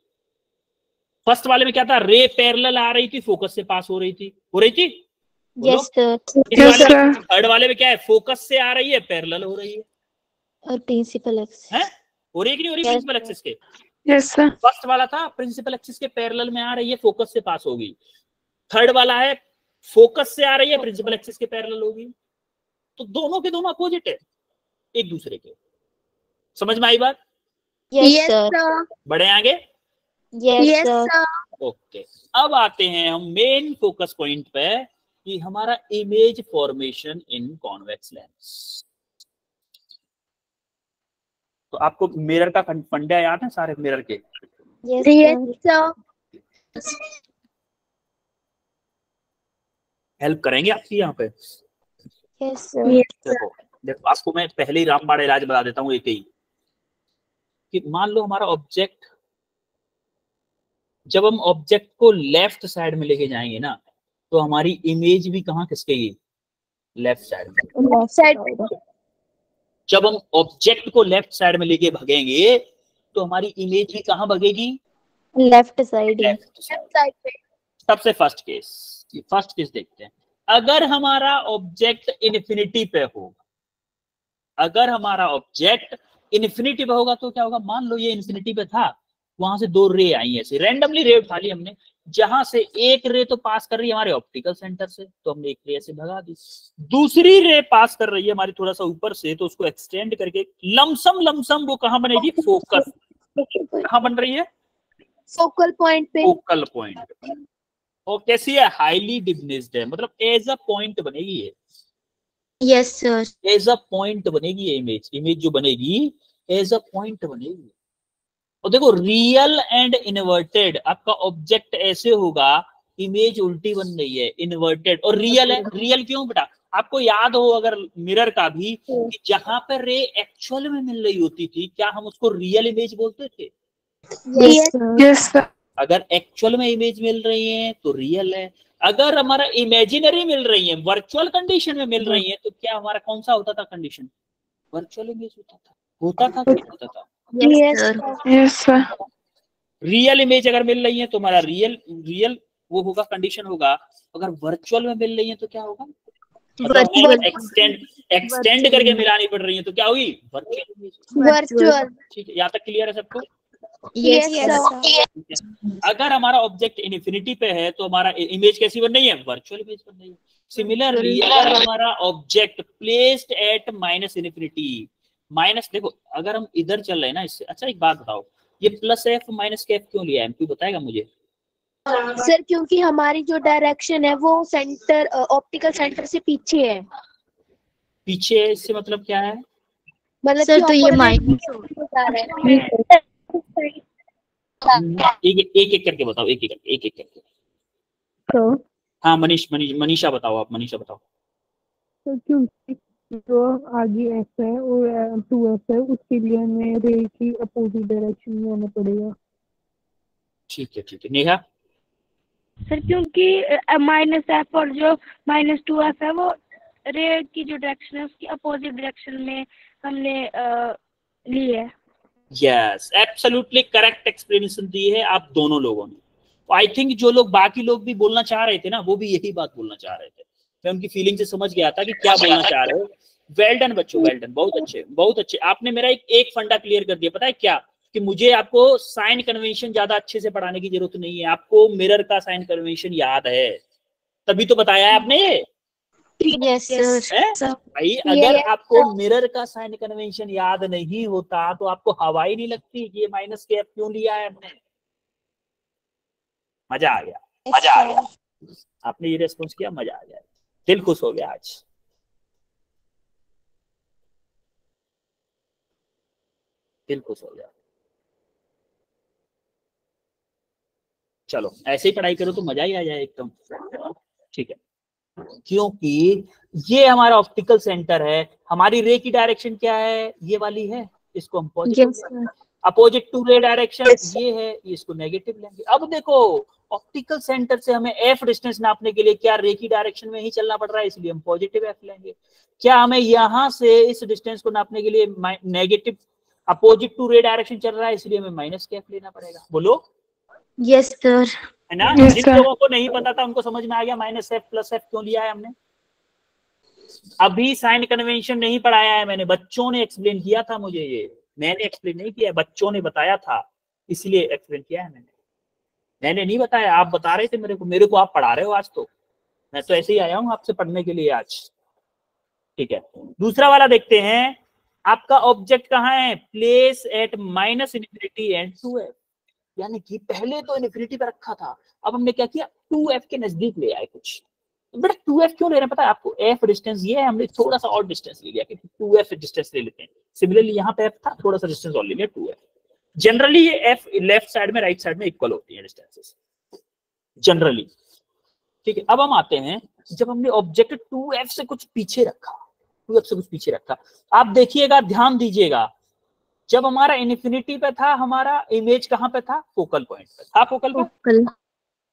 S1: फर्स्ट वाले में क्या था, रे पैरेलल आ रही थी, फोकस से पास हो रही थी,
S2: यस सर।
S1: थर्ड वाले में क्या है, फोकस से आ रही है, पैरेलल हो रही है,
S2: और प्रिंसिपल एक्सिस
S1: है, हो रही है कि नहीं हो रही, प्रिंसिपल एक्सिस के।
S3: Yes sir.
S1: फर्स्ट वाला था प्रिंसिपल एक्सिस के पैरेलल में आ रही है, फोकस से पास होगी। थर्ड वाला है फोकस से आ रही है, प्रिंसिपल एक्सिस के पैरेलल होगी। तो दोनों के दोनों अपोजिट है एक दूसरे के। समझ में आई बात?
S2: Yes sir.
S1: बढ़े आगे?
S2: Yes sir.
S1: ओके, अब आते हैं हम मेन फोकस पॉइंट पे कि हमारा इमेज फॉर्मेशन इन कॉन्वेक्स लेंस। तो आपको मिरर का फंडा याद है सारे मिरर के?
S2: Yes sir.
S1: हेल्प करेंगे आपकी यहाँ पे?
S2: Yes sir.
S1: देखो आपको मैं पहले ही रामबाण इलाज बता देता हूँ एक ही, कि मान लो हमारा ऑब्जेक्ट, जब हम ऑब्जेक्ट को लेफ्ट साइड में लेके जाएंगे ना, तो हमारी इमेज भी कहाँ खिसकेगी? लेफ्ट साइड में।
S2: Left side.
S1: जब हम ऑब्जेक्ट को लेफ्ट साइड में लेके भागेंगे तो हमारी इमेज भी कहाँ भागेगी?
S2: Left side.
S1: लेफ्ट साइड पे। सबसे फर्स्ट केस देखते हैं। अगर हमारा ऑब्जेक्ट इन्फिनिटी पे होगा, अगर हमारा ऑब्जेक्ट इन्फिनिटी पे होगा तो क्या होगा? मान लो ये इन्फिनिटी पे था, वहां से दो रे आई, ऐसे रैंडमली रे उठा ली हमने, जहां से एक रे तो पास कर रही है हमारे ऑप्टिकल सेंटर से, तो हमने एक रे ऐसे भगा दी। दूसरी रे पास कर रही है हमारी थोड़ा सा ऊपर से, तो उसको एक्सटेंड करके लमसम वो कहां बनेगी? फोकस। कहां बन रही है?
S2: फोकल पॉइंट पे।
S1: Focal point. और कैसी है? हाईली डिफिनिस्ड है, मतलब एज अ पॉइंट बनेगी ये।
S2: Yes sir.
S1: As a point बनेगी ये इमेज जो बनेगी एज अ पॉइंट बनेगी। और देखो रियल एंड इन्वर्टेड, आपका ऑब्जेक्ट ऐसे होगा, इमेज उल्टी बन रही है, इन्वर्टेड और रियल है। रियल क्यों बेटा? आपको याद हो अगर मिरर का भी, कि जहां पर रे एक्चुअल में मिल रही होती थी, क्या हम उसको रियल इमेज बोलते थे?
S3: Yes sir.
S1: अगर एक्चुअल में इमेज मिल रही है तो रियल है, अगर हमारा इमेजिनरी मिल रही है, वर्चुअल कंडीशन में मिल रही है, तो क्या हमारा कौन सा होता था कंडीशन? वर्चुअल इमेज होता था कि होता था?
S3: Yes sir.
S1: रियल इमेज अगर मिल रही है तो हमारा रियल वो होगा, कंडीशन होगा। अगर वर्चुअल में मिल रही है तो क्या होगा? मतलब एक्सटेंड करके मिलानी पड़ रही है तो क्या होगी?
S2: वर्चुअल।
S1: ठीक है, यहाँ तक क्लियर है सबको?
S2: यस।
S1: अगर हमारा ऑब्जेक्ट इन्फिनिटी पे है तो हमारा इमेज कैसी बन रही है? वर्चुअल इमेज बन रही है। सिमिलरली अगर हमारा object placed at minus infinity, minus, देखो अगर हम इधर चल रहे हैं ना इससे, अच्छा एक बात बताओ, ये प्लस एफ माइनस के एफ क्यों लिया है? क्यों बताएगा मुझे?
S2: सर क्योंकि हमारी जो डायरेक्शन है वो सेंटर, ऑप्टिकल सेंटर से पीछे है।
S1: पीछे है, इससे मतलब क्या है?
S2: मतलब सर तो ये माइनस
S1: एक करके बताओ, एक करके।
S4: तो
S1: हाँ मनीषा बताओ, आप मनीषा बताओ।
S4: तो क्योंकि जो आगे एफ है और 2f है, उसके लिए हमें रे की अपोजिट डायरेक्शन में आना पड़ेगा।
S1: ठीक है। नेहा?
S3: सर क्योंकि माइनस एफ और जो -2f है वो रे की जो डायरेक्शन है उसकी अपोजिट डायरेक्शन में हमने ली है।
S1: यस, एब्सोल्युटली करेक्ट एक्सप्लेनेशन दी है आप दोनों लोगों ने। आई थिंक जो लोग बाकी लोग भी बोलना चाह रहे थे ना, वो भी यही बात बोलना चाह रहे थे। मैं उनकी फीलिंग से समझ गया था कि क्या बोलना चाह रहे हो। वेल डन बच्चों, वेल डन, बहुत अच्छे बहुत अच्छे। आपने मेरा एक फंडा क्लियर कर दिया, पता है क्या, कि मुझे आपको साइन कन्वेंशन ज्यादा अच्छे से पढ़ाने की जरूरत नहीं है, आपको मिरर का साइन कन्वेंशन याद है, तभी तो बताया है आपने ये।
S2: Yes sir.
S1: भाई अगर आपको मिरर का साइन कन्वेंशन याद नहीं होता तो आपको हवा ही नहीं लगती कि ये माइनस के एफ क्यों लिया है हमने। मजा आ गया, मजा आ गया, आपने ये रेस्पॉन्स किया, मजा आ गया, दिल खुश हो गया आज। दिल खुश हो गया। चलो ऐसे ही पढ़ाई करो तो मजा ही आ जाए एकदम, ठीक है। क्योंकि ये हमारा ऑप्टिकल सेंटर है, हमारी रे की डायरेक्शन क्या है, ये वाली है, इसको हम पॉजिटिव, अपोजिट टू रे डायरेक्शन ये है, इसको नेगेटिव लेंगे। अब देखो ऑप्टिकल सेंटर से हमें एफ डिस्टेंस नापने के लिए क्या रे की डायरेक्शन में ही चलना पड़ रहा है, इसलिए हम पॉजिटिव एफ लेंगे। क्या हमें यहां से इस डिस्टेंस को नापने के लिए नेगेटिव अपोजिट टू रे डायरेक्शन चल रहा है, इसलिए हमें माइनस के एफ लेना पड़ेगा। बोलो
S2: यस सर,
S1: है ना।
S4: Yes,
S1: जिन
S4: sir.
S1: लोगों को नहीं पता था उनको समझ में आ गया माइनस एफ प्लस एफ क्यों लिया है हमने। अभी साइन कन्वेंशन नहीं पढ़ाया है मैंने, बच्चों ने एक्सप्लेन किया था मुझे, ये मैंने एक्सप्लेन नहीं किया, बच्चों ने बताया था इसलिए एक्सप्लेन किया है मैंने नहीं बताया, आप बता रहे थे मेरे को आप पढ़ा रहे हो आज, तो मैं तो ऐसे ही आया हूँ आपसे पढ़ने के लिए आज, ठीक है। दूसरा वाला देखते हैं, आपका ऑब्जेक्ट कहाँ है, place at minus infinity and 2f, यानी कि पहले तो इन्फिनिटी पे रखा था, अब हमने क्या किया 2f के नजदीक ले आए कुछ। बेटा 2f क्यों ले रहे हैं पता है आपको, f डिस्टेंस ये है, हमने थोड़ा सा और डिस्टेंस ले लिया कि 2f डिस्टेंस ले लेते हैं। सिमिलरली यहाँ पे f था, थोड़ा सा डिस्टेंस और ले लिया 2f। जनरली ये f लेफ्ट साइड में राइट साइड में इक्वल होती है डिस्टेंसेस जनरली, ठीक है। अब हम आते हैं, जब हमने ऑब्जेक्ट 2f से कुछ पीछे रखा, 2f से कुछ पीछे रखा, आप देखिएगा ध्यान दीजिएगा, जब हमारा इन्फिनिटी पे था हमारा इमेज कहाँ पे था, फोकल पॉइंट पे था, फोकल पे,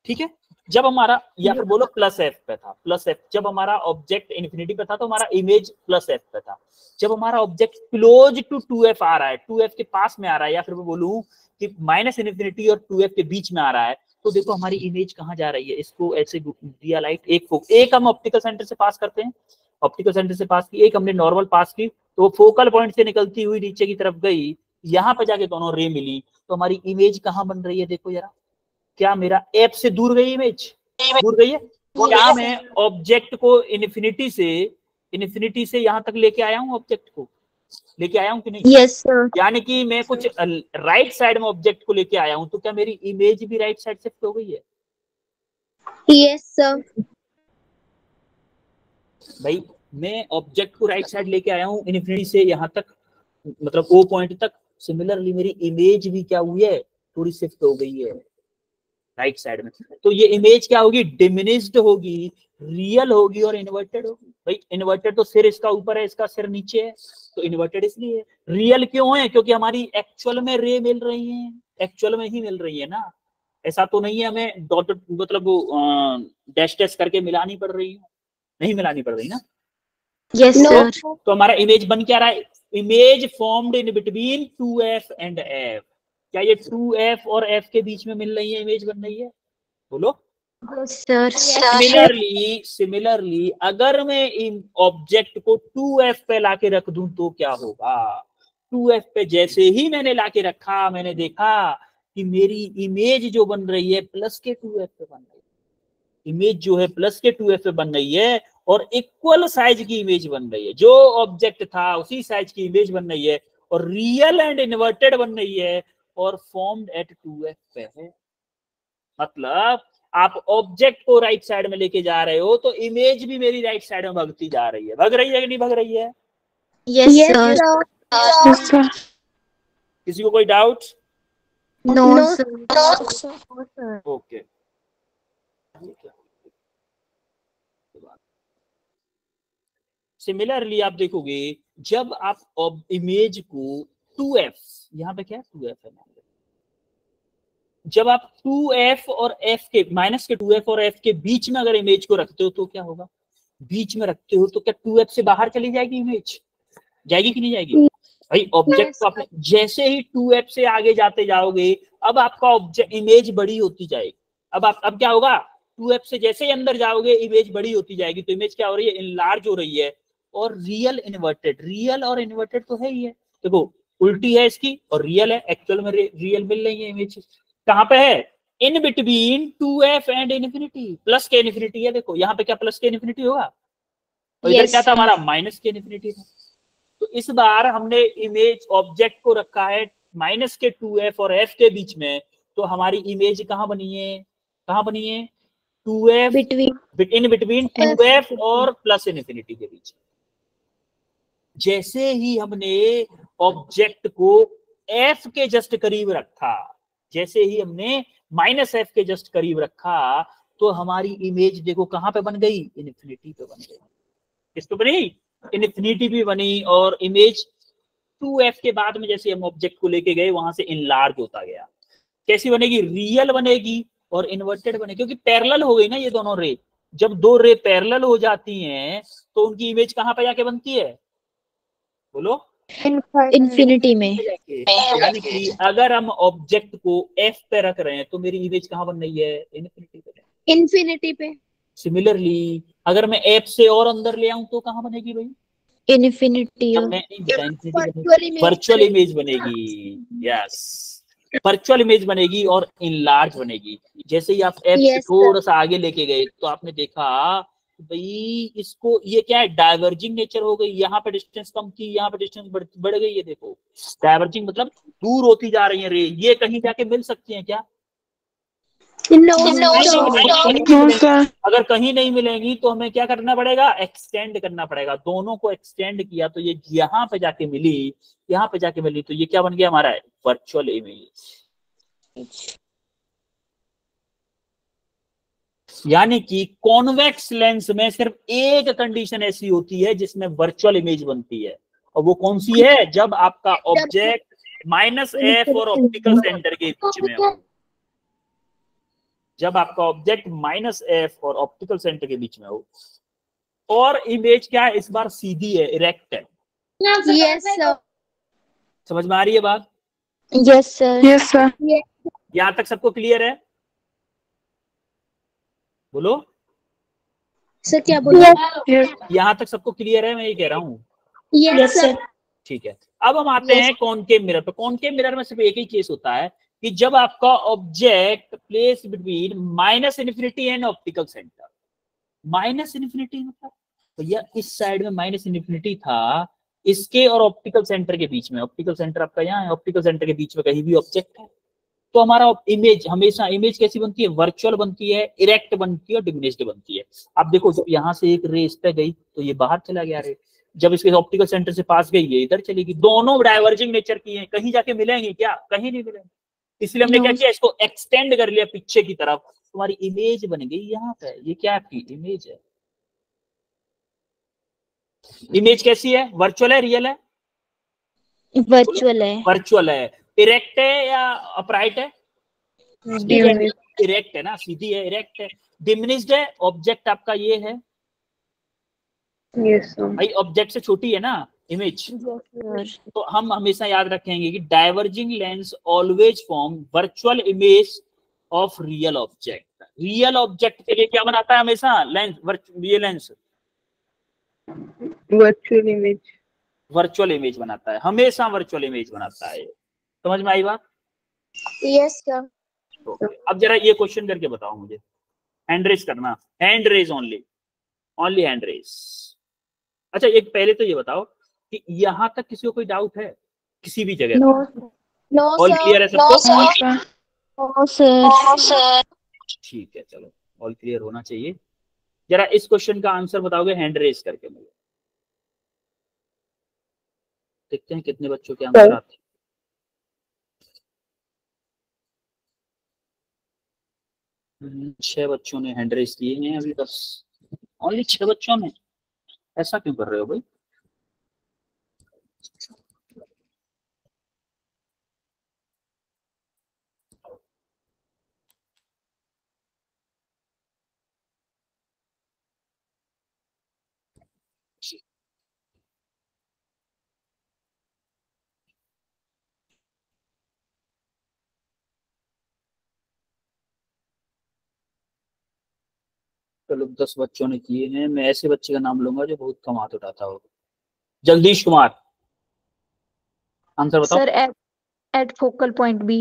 S1: ठीक है। जब हमारा, या फिर बोलो प्लस एफ पे था, प्लस एफ, जब हमारा ऑब्जेक्ट इन्फिनिटी पे था तो हमारा इमेज प्लस एफ पे था। जब हमारा ऑब्जेक्ट क्लोज टू 2f आ रहा है, 2f के पास में आ रहा है, या फिर मैं बोलूं कि माइनस इन्फिनिटी और 2f के बीच में आ रहा है, तो देखो हमारी इमेज कहाँ जा रही है, इसको ऐसे दिया लाइट, एक हम ऑप्टिकल सेंटर से पास करते हैं, ऑप्टिकल सेंटर से पास की, एक हमने नॉर्मल पास की, तो फोकल पॉइंट से निकलती हुई नीचे की तरफ गई, यहाँ पे जाके दोनों रे मिली, तो हमारी इमेज कहाँ बन रही है, देखो जरा, क्या मेरा एफ से दूर गई इमेज, दूर गई है, क्या मैं ऑब्जेक्ट को इन्फिनिटी से यहाँ तक लेके आया हूँ, ऑब्जेक्ट को लेके आया हूँ कि नहीं,
S2: यस सर,
S1: यानी कि मैं कुछ राइट साइड में ऑब्जेक्ट को लेके आया हूँ, तो क्या मेरी इमेज भी राइट साइड शिफ्ट हो गई है,
S2: यस सर।
S1: भाई मैं ऑब्जेक्ट को राइट साइड लेके आया हूँ इन्फिनिटी से यहाँ तक, मतलब ओ पॉइंट तक, सिमिलरली मेरी इमेज भी क्या हुई है, थोड़ी शिफ्ट हो गई है राइट साइड में, तो ये इमेज क्या होगी, डिमिनिश्ड होगी, रियल होगी और इन्वर्टेड होगी। भाई इन्वर्टेड तो सिर इसका ऊपर है, इसका सिर नीचे है, तो इन्वर्टेड इसलिए। रियल क्यों है, क्योंकि हमारी एक्चुअल में रे मिल रही है, एक्चुअल में ही मिल रही है ना, ऐसा तो नहीं है हमें डॉट मतलब डैश डैश करके मिलानी पड़ रही है, नहीं मिलानी पड़ रही ना,
S2: यस सर।
S1: तो हमारा इमेज बन क्या रहा है, image formed in between 2f and f, क्या ये 2f और f के बीच में मिल रही है, इमेज बन रही है, बोलो
S2: सर।
S1: सिमिलरली अगर मैं ऑब्जेक्ट को 2f पे लाके रख दूं तो क्या होगा, 2f पे जैसे ही मैंने लाके रखा, मैंने देखा कि मेरी इमेज जो बन रही है प्लस के 2f पे बन रही है, इमेज जो है प्लस के 2f पे बन रही है, और इक्वल साइज की इमेज बन रही है, जो ऑब्जेक्ट था उसी साइज की इमेज बन रही है, और रियल एंड इन्वर्टेड बन रही है, और फॉर्म्ड एट 2f पे है। मतलब आप ऑब्जेक्ट को राइट साइड में लेके जा रहे हो तो इमेज भी मेरी राइट साइड में भगती जा रही है, भग रही है कि नहीं भग रही है,
S2: यस सर।
S1: किसी को कोई doubt,
S2: no sir.
S1: Okay. Similarly आप देखोगे जब आप इमेज को 2f, यहाँ पे क्या है 2f है, जब आप 2f और f के माइनस के 2f और f के बीच में अगर इमेज को रखते हो तो क्या होगा, बीच में रखते हो तो क्या 2f से बाहर चली जाएगी इमेज, जाएगी कि नहीं जाएगी, भाई ऑब्जेक्ट को आपने जैसे ही 2f से आगे जाते जाओगे, अब आपका ऑब्जेक्ट इमेज बड़ी होती जाएगी, अब क्या होगा, 2f से जैसे ही अंदर जाओगे इमेज बड़ी होती जाएगी, तो इमेज क्या हो रही है, इनलार्ज हो रही है, और रियल इन्वर्टेड। रियल और इन्वर्टेड तो है ही है, देखो उल्टी है इसकी और रियल है, एक्चुअल में रियल मिल रही है इमेज। कहाँ पे है? In between 2f and infinity, plus के इन्फिनिटी है, देखो यहाँ पे क्या प्लस के इन्फिनिटी होगा, और इधर
S2: Yes,
S1: क्या था
S2: sir.
S1: हमारा माइनस के इन्फिनिटी था। तो इस बार हमने इमेज ऑब्जेक्ट को रखा है माइनस के 2f और f के बीच में, तो हमारी इमेज कहाँ बनी है, कहाँ बनी है? 2f
S2: Between
S1: in between 2f और प्लस इन्फिनिटी के बीच। जैसे ही हमने ऑब्जेक्ट को f के जस्ट करीब रखा, जैसे ही हमने माइनस f के जस्ट करीब रखा, तो हमारी इमेज देखो कहां पे बन गई, इन्फिनिटी पे बन गई। किस पे बनी? इन्फिनिटी भी बनी, और इमेज 2f के बाद में जैसे हम ऑब्जेक्ट को लेके गए वहां से इनलार्ज होता गया। कैसी बनेगी? रियल बनेगी और इन्वर्टेड बनेगी, क्योंकि पैरेलल हो गई ना ये दोनों रे। जब दो रे पैरेलल हो जाती हैं तो उनकी इमेज कहां पे जाके बनती है, बोलो?
S2: infinity में.
S1: यानी कि अगर हम ऑब्जेक्ट को f पे रख रहे हैं तो मेरी इमेज कहां बन रही है, इन्फिनिटी पे।
S2: Infinity पे.
S1: सिमिलरली अगर मैं f से और अंदर ले आऊं तो कहां बनेगी भाई?
S2: Infinity.
S1: जब मैं नहीं बताया इन्फिनिटी बनेगी,
S2: Virtual image.
S1: वर्चुअल इमेज बनेगी। यस, वर्चुअल इमेज बनेगी और इनलार्ज बनेगी। जैसे ही आप f से
S2: Yes, sir.
S1: थोड़ा सा आगे लेके गए तो आपने देखा भाई इसको, ये क्या है, डाइवर्जिंग नेचर हो गई। यहाँ पे डिस्टेंस कम थी, यहाँ पे डिस्टेंस बढ़ गई है, देखो डाइवर्जिंग मतलब दूर होती जा रही है रे। ये कहीं जाके मिल सकती है क्या?
S2: No,
S4: no sir.
S1: अगर कहीं नहीं मिलेंगी तो हमें क्या करना पड़ेगा, एक्सटेंड करना पड़ेगा। दोनों को एक्सटेंड किया तो ये यहाँ पे जाके मिली, यहाँ पे जाके मिली, तो ये क्या बन गया हमारा, वर्चुअल इमेज। यानी कि कॉन्वेक्स लेंस में सिर्फ एक कंडीशन ऐसी होती है जिसमें वर्चुअल इमेज बनती है, और वो कौन सी है? जब आपका ऑब्जेक्ट माइनस एफ और ऑप्टिकल सेंटर के बीच में हो। जब आपका ऑब्जेक्ट माइनस एफ और ऑप्टिकल सेंटर के बीच में हो। और इमेज क्या है इस बार? सीधी है, इरेक्ट है।
S2: Yes, sir.
S1: समझ में आ रही है बात?
S2: Yes, sir.
S4: Yes sir.
S1: यहां तक सबको क्लियर है? बोलो,
S2: Sir क्या बोला?
S1: यहां तक सबको क्लियर है? मैं ये कह रहा हूं।
S2: Yes, sir.
S1: ठीक है, अब हम आते हैं कॉनकेव मिरर पे। कॉनकेव मिरर में सिर्फ एक ही केस होता है कि जब आपका object place between minus infinity and optical centre. Minus infinity मतलब भैया इस साइड में माइनस इन्फिनिटी था, इसके और ऑप्टिकल सेंटर के बीच में। ऑप्टिकल सेंटर आपका यहाँ है, ऑप्टिकल सेंटर के बीच में कहीं भी ऑब्जेक्ट है, तो हमारा इमेज हमेशा, इमेज कैसी बनती है? वर्चुअल बनती है, इरेक्ट बनती है और डिमिनिश्ड बनती है। अब देखो जब यहाँ से एक रे इस पे गई तो ये बाहर चला गया रे, जब इसके ऑप्टिकल सेंटर से पास गई ये इधर चलेगी। दोनों डाइवर्जिंग नेचर की हैं, कहीं जाके मिलेंगे क्या? कहीं नहीं मिलेंगे। इसलिए हमने क्या किया, इसको एक्सटेंड कर लिया पीछे की तरफ, तुम्हारी इमेज बन गई यहाँ पे। ये क्या आपकी इमेज है? इमेज कैसी है? वर्चुअल है, रियल है?
S2: वर्चुअल है.
S1: वर्चुअल है। इरेक्ट है या अपराइट है? इरेक्ट है ना, सीधी है, इरेक्ट है। डिमिनिश्ड है, ऑब्जेक्ट आपका ये है
S4: यस सर।
S1: भाई, ऑब्जेक्ट से छोटी है ना इमेज। तो हम हमेशा याद रखेंगे कि diverging lens always form virtual image of real object. Real object के लिए क्या बनाता है हमेशा? लेंस, ये lens
S4: virtual image.
S1: Virtual image बनाता है, हमेशा वर्चुअल इमेज बनाता है। समझ में आई बात?
S2: Yes, sir.
S1: ओके, अब जरा ये क्वेश्चन करके बताओ मुझे। हैंड रेज करना, hand raise only, only hand raise. अच्छा एक पहले तो ये बताओ कि यहां तक किसी को कोई डाउट है किसी भी जगह?
S2: No, no,
S1: all
S2: sir.
S1: Clear है सबको?
S2: No, sir.
S1: ठीक है, चलो ऑल क्लियर होना चाहिए। जरा इस क्वेश्चन का आंसर बताओगे हैंड रेज करके मुझे, देखते हैं कितने बच्चों के आंसर आते हैं। 6 बच्चों ने हैंड रेज किए हैं अभी, बस ओनली 6 बच्चों ने। ऐसा क्यों कर रहे हो भाई? चलो 10 बच्चों ने किए हैं, मैं ऐसे बच्चे का नाम लूंगा जो बहुत कम हाथ उठाता हो। जगदीश कुमार, आंसर बताओ।
S2: Sir at focal point B.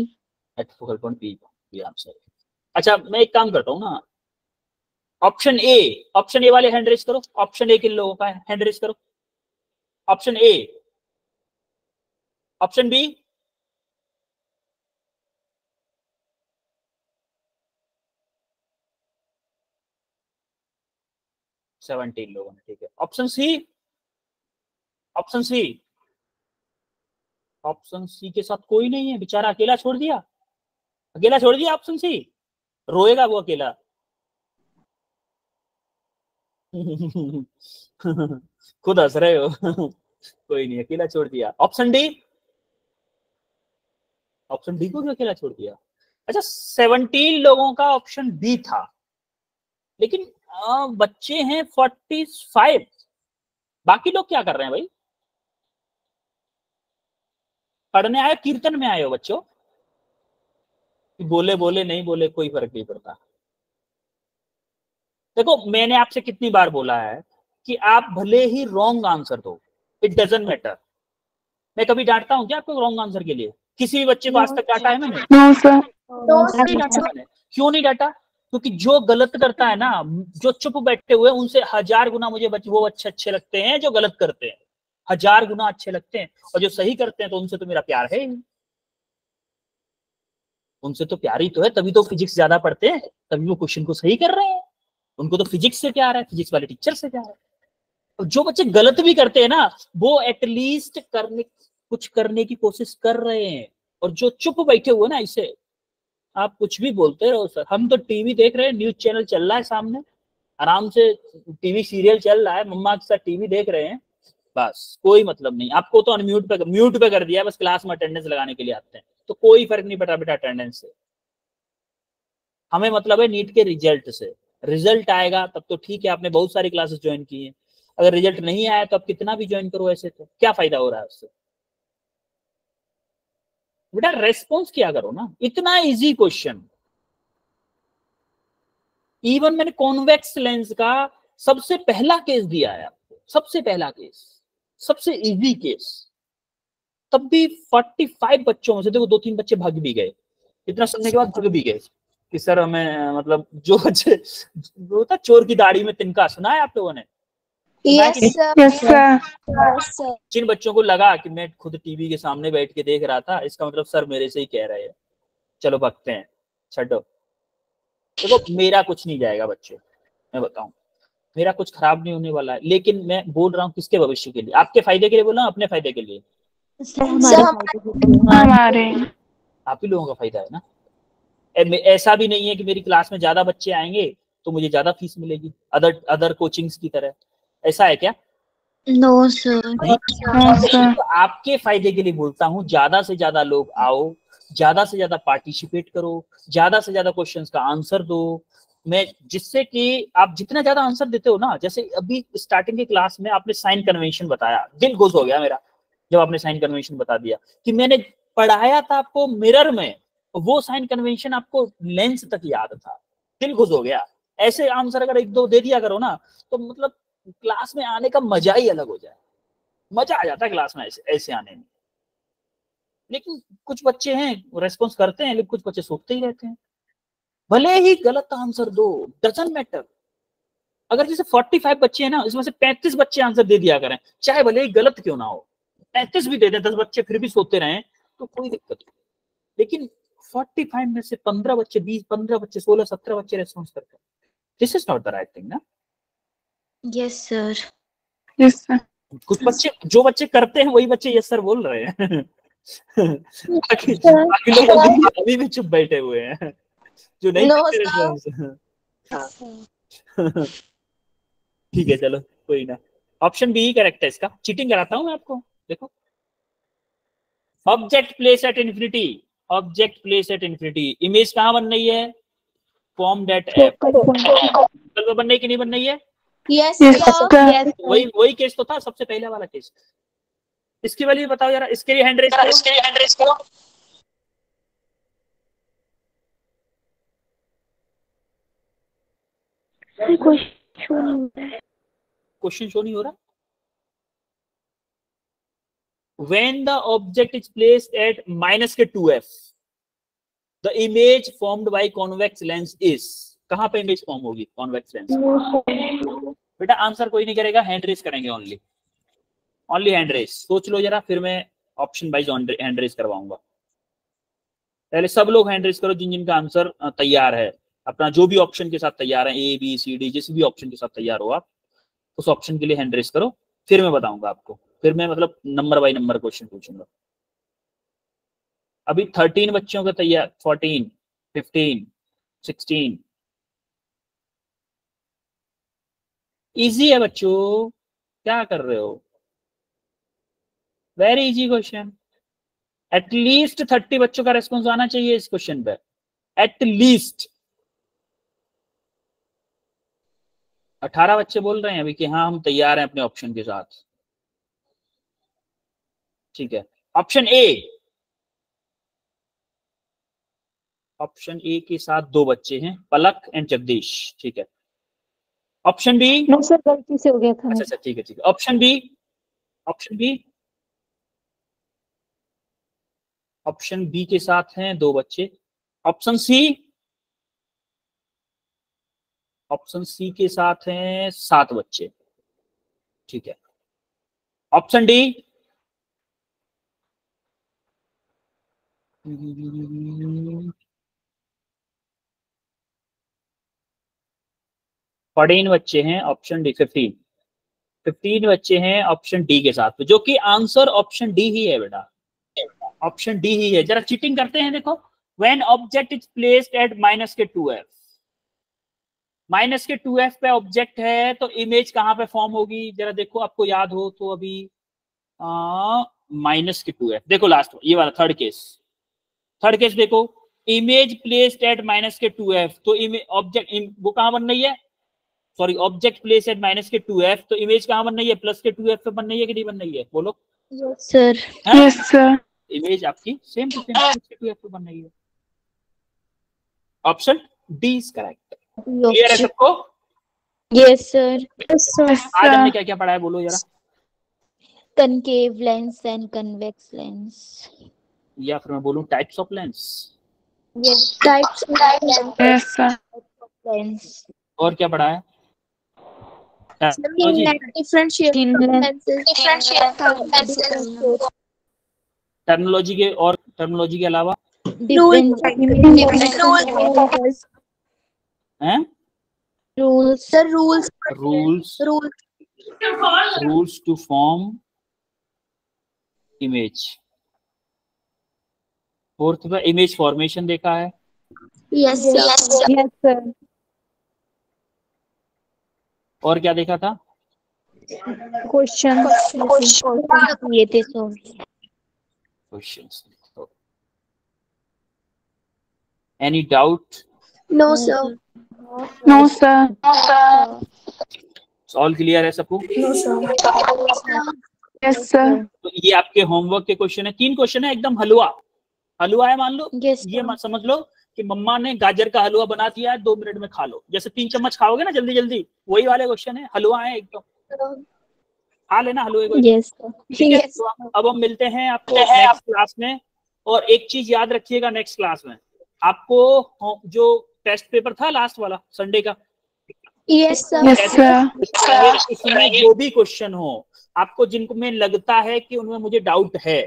S1: At focal point B answer. अच्छा मैं एक काम करता हूँ ना, ऑप्शन ए वाले हैंड रेज करो, ऑप्शन ए किन लोगों का है हैंड रेज करो। Option A, option B, seventeen लोगों ने, ठीक है। Option C, option C, option C के साथ कोई नहीं है, बेचारा अकेला छोड़ दिया, अकेला छोड़ दिया ऑप्शन सी, रोएगा वो अकेला। खुद हंस रहे हो। कोई नहीं, अकेला छोड़ दिया। ऑप्शन डी, ऑप्शन डी को भी अकेला छोड़ दिया। अच्छा 17 लोगों का ऑप्शन बी था, लेकिन बच्चे हैं 45। बाकी लोग क्या कर रहे हैं भाई? पढ़ने आए, कीर्तन में आए हो बच्चों? बोले बोले नहीं बोले कोई फर्क नहीं पड़ता। देखो मैंने आपसे कितनी बार बोला है कि आप भले ही रॉन्ग आंसर दो, इट डजंट मैटर। मैं कभी डांटता हूं क्या आपको रॉन्ग आंसर के लिए? किसी भी बच्चे को आज तक डांटा है मैंने?
S4: No sir.
S1: नहीं डांटा मैंने। क्यों नहीं डांटा? क्योंकि जो गलत करता है ना, जो चुप बैठे हुए उनसे 1000 गुना मुझे वो अच्छे लगते हैं जो गलत करते हैं, 1000 गुना अच्छे लगते हैं। और जो सही करते हैं तो उनसे तो मेरा प्यार है ही, उनसे तो प्यार ही तो है, तभी तो फिजिक्स ज्यादा पढ़ते हैं, तभी वो क्वेश्चन को सही कर रहे हैं। उनको तो फिजिक्स से प्यार है, फिजिक्स वाले टीचर से प्यार है। और जो बच्चे गलत भी करते हैं ना, वो एटलीस्ट कुछ करने की कोशिश कर रहे हैं। और जो चुप बैठे हुए ना, इसे आप कुछ भी बोलते रहो सर। हम तो टीवी देख रहे हैं, न्यूज चैनल चल रहा है सामने, आराम से टीवी सीरियल चल रहा है, मम्मा के साथ टीवी देख रहे हैं, बस कोई मतलब नहीं। आपको तो म्यूट पे कर दिया, बस क्लास में अटेंडेंस लगाने के लिए आते हैं, तो कोई फर्क नहीं पड़ा बेटा अटेंडेंस से। हमें मतलब है नीट के रिजल्ट से। रिजल्ट आएगा तब तो ठीक है, आपने बहुत सारी क्लासेस ज्वाइन की हैं। अगर रिजल्ट नहीं आया तो आप कितना भी ज्वाइन करो, ऐसे तो क्या फायदा हो रहा है उससे? बेटा रेस्पॉन्स किया करो ना, इतना इजी क्वेश्चन। इवन मैंने कॉन्वेक्स लेंस का सबसे पहला केस दिया है आपको, सबसे पहला केस, सबसे इजी केस, तब भी 45 बच्चों में से देखो 2-3 बच्चे भाग भी गए। इतना सुनने के बाद भाग भी गए कि सर हमें मतलब जो बच्चे, वो था चोर की दाढ़ी में तिनका, सुना है आप लोगों ने?
S2: Yes sir.
S1: जिन बच्चों को लगा कि मैं खुद टीवी के सामने बैठ के देख रहा था, इसका मतलब सर मेरे से ही कह रहे हैं, चलो भगते हैं, छड्डो। देखो मेरा कुछ नहीं जाएगा बच्चे, मैं बताऊं, मेरा कुछ खराब नहीं होने वाला है, लेकिन मैं बोल रहा हूँ किसके भविष्य के लिए? आपके फायदे के लिए बोल रहा हूँ, अपने फायदे के लिए?
S3: हमारे
S1: आप ही लोगों का फायदा है ना। ऐसा भी नहीं है कि मेरी क्लास में ज्यादा बच्चे आएंगे तो मुझे ज्यादा फीस मिलेगी अदर कोचिंग्स की तरह, ऐसा है क्या?
S2: No sir.
S1: तो आपके फायदे के लिए बोलता हूँ, ज्यादा से ज्यादा लोग आओ, ज्यादा से ज्यादा पार्टिसिपेट करो, ज्यादा से ज्यादा क्वेश्चंस का आंसर दो। मैं जिससे कि आप जितना ज्यादा आंसर देते हो ना, जैसे अभी स्टार्टिंग की क्लास में आपने साइन कन्वेंशन बताया, दिल खुश हो गया मेरा जब आपने साइन कन्वेंशन बता दिया कि मैंने पढ़ाया था आपको मिरर में, वो साइन कन्वेंशन आपको लेंस तक याद था, दिल खुश हो गया। ऐसे आंसर अगर 1-2 दे दिया करो ना, तो मतलब क्लास में आने का मजा ही अलग हो जाए, मजा आ जाता है क्लास में ऐसे आने में। लेकिन कुछ बच्चे हैं रेस्पॉन्स करते हैं, लेकिन कुछ बच्चे सोचते ही रहते हैं। भले ही गलत आंसर दो, डजंट मैटर। अगर जैसे 45 बच्चे हैं ना, इसमें से 35 बच्चे आंसर दे दिया करें, चाहे भले ही गलत क्यों ना हो, 35 भी दे दें, 10 बच्चे फिर भी सोते रहे तो कोई दिक्कत नहीं। लेकिन 45 में से 15 बच्चे, 20, 15 बच्चे, 16, 17 बच्चे रेस्पॉन्स करते हैं, this is not the right thing ना।
S2: Yes sir.
S3: Yes sir.
S1: कुछ बच्चे, जो बच्चे करते हैं वही बच्चे यस सर बोल रहे हैं। बाकी लोग अभी भी चुप बैठे हुए हैं, जो नहीं करते रेस्पॉन्स। ठीक है चलो कोई ना, ऑप्शन बी ही करेक्ट है इसका। चीटिंग कराता हूं मैं आपको, देखो। Object place at infinity, object place at infinity, image कहां बन रही है? फॉर्म डेट एप में बन रही कि नहीं बन रही है?
S2: Yes
S3: sir.
S1: वही केस तो था, सबसे पहले वाला केस। इसकी वैल्यू बताओ जरा, इसके लिए हैंड रेज करो। क्वेश्चन शो नहीं हो रहा। When the object is placed at minus के 2f, the image formed by convex lens is, कहां पे इमेज फॉर्म होगी कॉन्वेक्स लेंस? बेटा आंसर कोई नहीं करेगा, हैंड रेस करेंगे ओनली हैंड रेस। सोच लो जरा, फिर मैं ऑप्शन वाइज हैंड रेस करवाऊंगा। पहले सब लोग हैंड रेस करो जिन जिनका आंसर तैयार है, अपना जो भी ऑप्शन के साथ तैयार है, ए बी सी डी जिस भी ऑप्शन के साथ तैयार हो आप, उस ऑप्शन के लिए हैंड रेस करो, फिर मैं बताऊंगा आपको। फिर मैं मतलब नंबर बाय नंबर क्वेश्चन पूछूंगा। अभी 13 बच्चों का तैयार, 14, 15, 16। इजी है बच्चों, क्या कर रहे हो? Very easy question. एटलीस्ट 30 बच्चों का रेस्पॉन्स आना चाहिए इस क्वेश्चन पे, एटलीस्ट। 18 बच्चे बोल रहे हैं अभी कि हाँ हम तैयार हैं अपने ऑप्शन के साथ। ठीक है, ऑप्शन ए के साथ 2 बच्चे हैं, पलक एंड जगदीश। ठीक है, ऑप्शन बी।
S4: नो सर, गलती से हो गया था।
S1: अच्छा ठीक है ऑप्शन बी के साथ हैं 2 बच्चे। ऑप्शन सी के साथ हैं 7 बच्चे। ठीक है, ऑप्शन डी। फोर्टीन बच्चे हैं ऑप्शन डी। 15 बच्चे हैं ऑप्शन डी के साथ, जो कि आंसर ऑप्शन डी ही है बेटा, ऑप्शन डी ही है। जरा चीटिंग करते हैं, देखो। When object is placed at minus के 2f, माइनस के 2f पे ऑब्जेक्ट है तो इमेज कहां पे फॉर्म होगी? जरा देखो, आपको याद हो तो अभी माइनस के 2f देखो, लास्ट ये वाला थर्ड केस देखो, इमेज प्लेस्ड एट माइनस के 2f, तो ऑब्जेक्ट वो कहां बन रही है? Sorry, object place at minus के 2f, तो इमेज कहां बन रही है? प्लस के 2f पे बन रही है कि नहीं बन रही है? बोलो।
S2: Yes sir.
S1: इमेज आपकी सेम टू सेम प्लस के 2f पे बन रही है। Option D is correct. Clear है सबको?
S2: Yes sir.
S1: आज हमने क्या क्या पढ़ा है बोलो जरा।
S2: Concave lens and convex lens,
S1: या फिर मैं बोलूं types of lens.
S2: Types of lens.
S1: और क्या पढ़ा है? टर्मिनोलॉजी के और टर्मिनोलॉजी के अलावा rules to form image. Fourth पे इमेज फॉर्मेशन देखा है।
S2: Yes sir.
S1: और क्या देखा था?
S4: क्वेश्चन
S2: ये थे so.
S1: Questions. Any doubt?
S2: No sir.
S1: All clear है सबको?
S4: Yes sir.
S1: तो ये आपके होमवर्क के क्वेश्चन है। 3 क्वेश्चन है, एकदम हलवा है मान लो। ये मत समझ लो कि मम्मा ने गाजर का हलवा बना दिया है, 2 मिनट में खा लो, जैसे 3 चम्मच खाओगे ना जल्दी जल्दी, वही वाले क्वेश्चन है। हलवा है एकदम, खा लेना हलवे को। ठीक है, तो अब हम मिलते हैं आपको नेक्स्ट क्लास में। और एक चीज याद रखिएगा, नेक्स्ट क्लास में आपको जो टेस्ट पेपर था लास्ट वाला संडे का,
S2: यस सर,
S1: उसमें जो भी क्वेश्चन हो, आपको जिनको में लगता है कि उनमें मुझे डाउट है,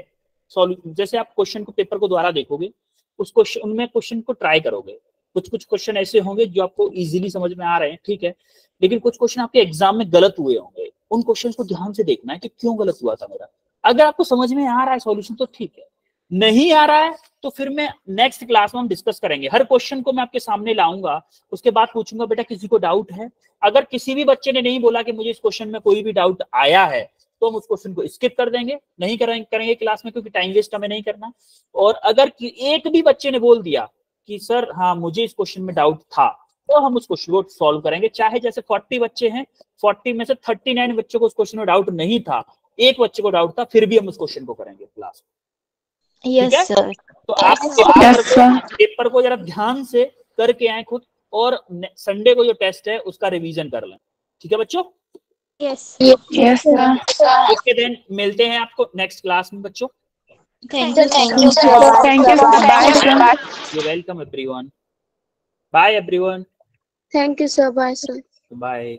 S1: जैसे आप क्वेश्चन को पेपर को दोबारा देखोगे, उस क्वेश्चन उनमें क्वेश्चन को ट्राई करोगे। कुछ क्वेश्चन ऐसे होंगे जो आपको इजीली समझ में आ रहे हैं, ठीक है, लेकिन कुछ क्वेश्चन आपके एग्जाम में गलत हुए होंगे। उन क्वेश्चन को ध्यान से देखना है कि क्यों गलत हुआ था मेरा। अगर आपको समझ में आ रहा है सॉल्यूशन तो ठीक है, नहीं आ रहा है तो फिर मैं नेक्स्ट क्लास में हम डिस्कस करेंगे। हर क्वेश्चन को मैं आपके सामने लाऊंगा, उसके बाद पूछूंगा बेटा किसी को डाउट है। अगर किसी भी बच्चे ने नहीं बोला कि मुझे इस क्वेश्चन में कोई भी डाउट आया है, तो हम उस क्वेश्चन को स्किप कर देंगे, नहीं करेंगे क्लास में, क्योंकि टाइम वेस्ट हमें नहीं करना। और अगर एक भी बच्चे ने बोल दिया कि सर हाँ मुझे इस क्वेश्चन में डाउट था, तो हम उस क्वेश्चन को सॉल्व करेंगे। चाहे जैसे 40 बच्चे हैं, 40 में से 39 बच्चों को उस क्वेश्चन में डाउट नहीं था, एक बच्चे को डाउट था, फिर भी हम उस क्वेश्चन को करेंगे क्लास में।
S2: Yes sir.
S1: तो आप पेपर को जरा ध्यान से करके आए खुद, और संडे को जो टेस्ट है उसका रिवीजन कर लें। ठीक है बच्चों?
S2: Yes
S3: yes sir.
S1: Okay then मिलते हैं आपको नेक्स्ट क्लास में बच्चों।
S2: Thank you
S3: thank you sir, bye sir.
S1: You welcome everyone, bye everyone,
S2: thank you sir, bye sir.
S1: Bye.